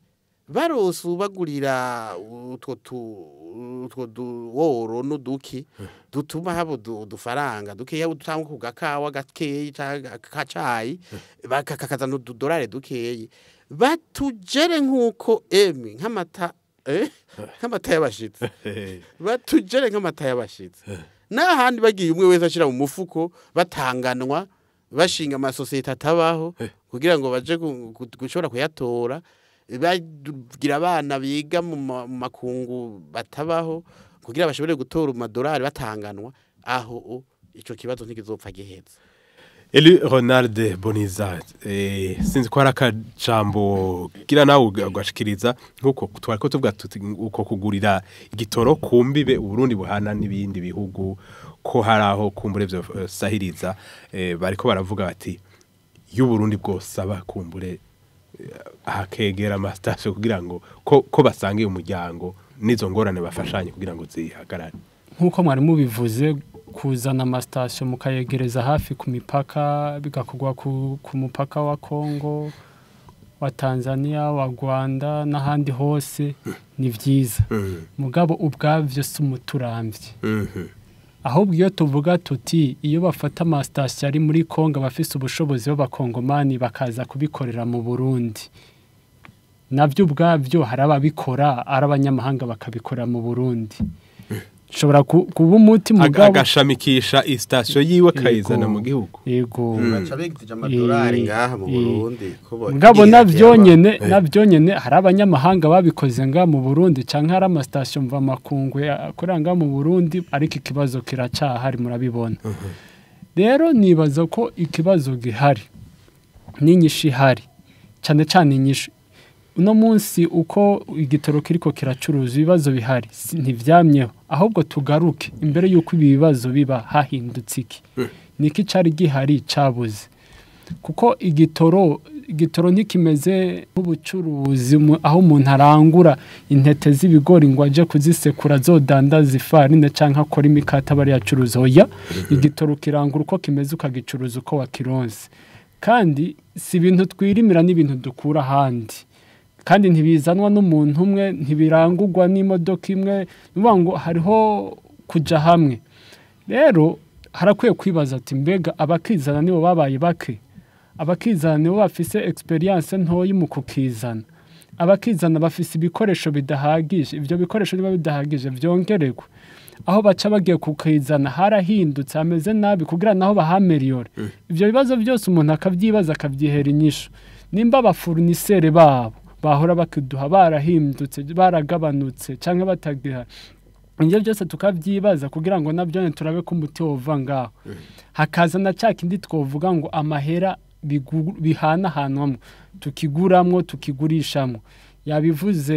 barose ubagurira utwo duworo n'uduki dutuma habo dufaranga dukeya utanga ku gakawa gakeyi kacayi bakakaza n'udolari dukeyi batujere nkuko nk'amata y'abashitsi batujere nk'amata y'abashitsi n'ahandi bagiye umwe wese ashira mu mufuko batanganwa bashinga amasosiyete atabaho kugira ngo baje gushobora kuyatora bagira abana biga mu makungu batabaho kugira bashobore gutora amadolari batanganwa aho ico kibazo ntigizopfa giheza Eli Ronald Boniza sinzi ko arakajambo gira nawe ugashikiriza nkuko twariko tuvuga tuti uko kugurira igitoro kumbibe Burundi buhana n'ibindi bihugu ko haraho kumbure byo sahiriza bariko baravuga bati y'u Burundi bwose abakumbure hakegera amastation kugira ngo ko basangiye umuryango nizo ngorane bafashanye kugira ngo zihagarare nkuko mwari mubivuze kuzana amastation mukayegereza hafi ku mipaka bigakugwa ku mupaka wa Kongo wa Tanzania wa Rwanda n'ahandi hose ni vyiza mugabo ubwavyo sumuturambye ahubwo iyo tuvuga tuti iyo bafata amastation ari muri Kongo bafise ubushobozi b'abakongomani bakaza kubikorera mu Burundi navyo ubwavyo harababikora arabanyamahanga bakabikora mu Burundi shobora kuba umuti mugabo agashamikisha station yiwe kayizana mu gihugu yego bacabegije amadolari ngaha mu Burundi mugabo navyonyene hari abanyamahanga babikoze nga mu Burundi canke hari amastation mva makungu akoranga mu Burundi ariko ikibazo kiracahari murabibona rero nibaza ko ikibazo gihari n'inyinshi hari cyane inyishu uno munsi uko igitoro kiriko kiracuruza ibibazo bihari ntivyamyeho ahubwo tugaruke imbere yuko ibi bibazo biba hahindutse iki niki cari gihari cabuze kuko igitoro ntikimeze nk'ubucuruzi aho umuntu arangura intete z'ibigori ngo aje kuzisekura zodandaza ifarine canke akora imikate bari yacuruza oya igitoro kirangura uko kimeze ukagicuruza uko wakironse kandi si ibintu twirimira n'ibintu dukura ahandi kandi ntibizanwa n'umuntu umwe ntibirangurwa n'imodoka imwe nuvuga ngo hariho kuja hamwe rero harakwiye kwibaza ati mbega abakizana nibo babaye bake abakizana nibo bafise experience ntoyi mu kukizana abakizana bafise ibikoresho bidahagije ivyo bikoresho niba bidahagije vyongererwa aho baca bagiye kukizana harahindutse ameze nabi kugira naho bahameliore ivyo bibazo byose umuntu akavyibaza akavyihera inyishu nimba abafournisseur babo bahora bakiduha barahindutse baragabanutse canke batagiha Inje byose tukavyibaza kugira ngo nabyo turabe ko umuti wova ngaho hakaza na cakindi twovuga ngo amahera bihana hanwamwe tukiguramwo tukigurishamwo yabivuze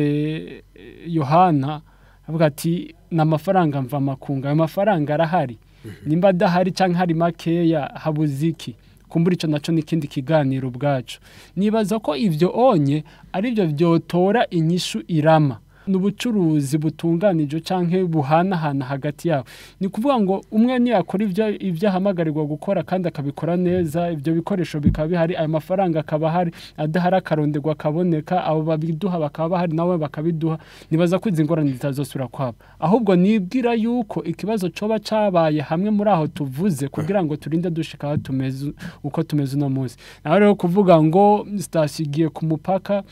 Yohana avuga ati n'amafaranga mva makunga ayo mafaranga arahari nimba dahari canke hari makeya habuziki kumbura ico naco nikindi kiganiro ubwacu nibaza ko ivyo onye ari byo byotora inyishu irama n'ubucuruzi butunganije canke buhanahana hagati yabo ni kuvuga ngo umwe ni yakora ivyo ahamagarirwa gukora kandi akabikora neza ivyo bikoresho bikaba bihari ayo mafaranga akaba hari adahari akaronderwa kaboneka abo babiduha bakaba bahari nawe bakabiduha nibaza ko izi ngorane zitazosubira kwabo ahubwo nibwira yuko ikibazo coba cabaye hamwe muri aho tuvuze kugira ngo turinde dushika tumeze uko tumeze no munsi naho rero kuvuga ngo sitasigiye ku mupaka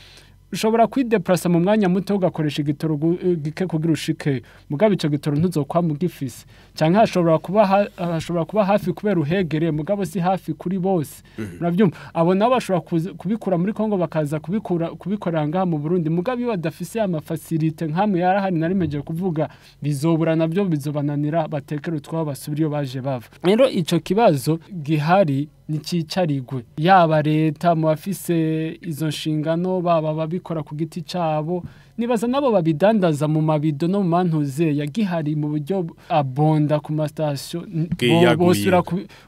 ushobora kwideplasa mu mwanya muto ugakoresha igitoro gike kugira ushike mugabe ico gitoro ntuzokwa mugifise canke hashobora kuba hafi kubera uhegereye mugabo si hafi kuri bose muravyumva abo nabo bashobora kubikura muri Kongo bakaza kubikorera ngaha mu Burundi mugabe badafise ama facilite nkamwe yarahari narimeje kuvuga bizobura nabyo bizobananira batekera utwabo basubiriyo baje bava rero ico kibazo gihari nicicarigwe yaba leta mu bafise izo nshingano baba babikora ku giti cabo nibaza nabo babidandaza mu mabido no mu mantuze yagihari mu buryo abonda ku mastation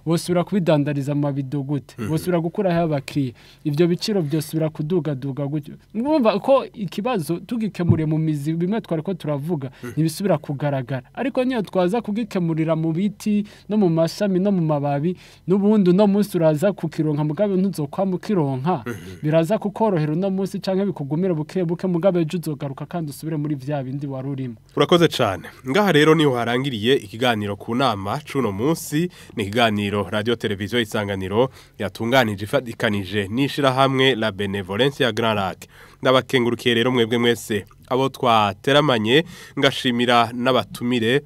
bosura kubidandariza mu mabido gute bosura gukura ha bakiriye ivyo biciro byosura kuduga gutyo mwumva ko ikibazo tugikemuriye mu mizi bimwe twari ko turavuga nibisubira kugaragara ariko niyo twaza kugikemurira mu biti no mu mashami no mu mababi n'ubundi no munsi uraza kukironka mugabe ntuzokwa mukironka biraza kukorohera no munsi canke bikugumira buke mugabe garuka kandi usubire muri vya bindi warurimo. Urakoze cyane. Ngaha rero niho harangiriye ikiganiro ku nama cuno munsi ni ikiganiro radio televiziyo Isanganiro yatunganije ifadikanije nishira hamwe la Benevolence ya Grand Lac. Ndabakengurukiye rero mwebwe mwese abo twateramanye ngashimira n'abatumire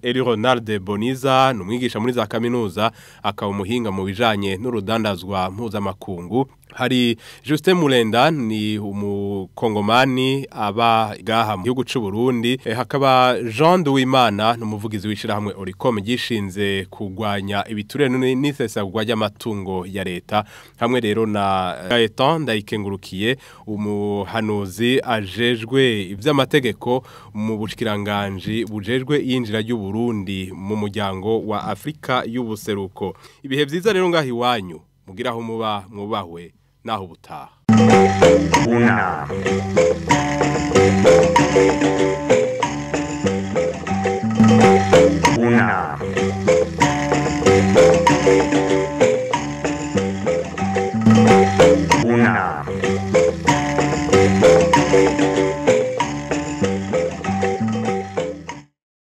Eli Ronald Boniza numwigisha muri za kaminuza akaba umuhinga mu bijanye n'urudandazwa mpuzamakungu hari Justin Mulenda ni umukongomani aba gaha mu gihugu cy'u Burundi hakaba Jean Duwimana n'umuvugizi w'ishirahamwe Oricom gishinze kugwanya ibiturire n'isesagwa ry'amatungo ya leta hamwe rero na Gaetan ndayikengurukiye umuhanuzi ajejwe ivy'amategeko mu bushikiranganje bujejwe yinjira y'u Burundi mu muryango wa Afrika y'ubuseruko ibihe vyiza rero ngahi wanyu mugiraho mubahwe naho ubutaha una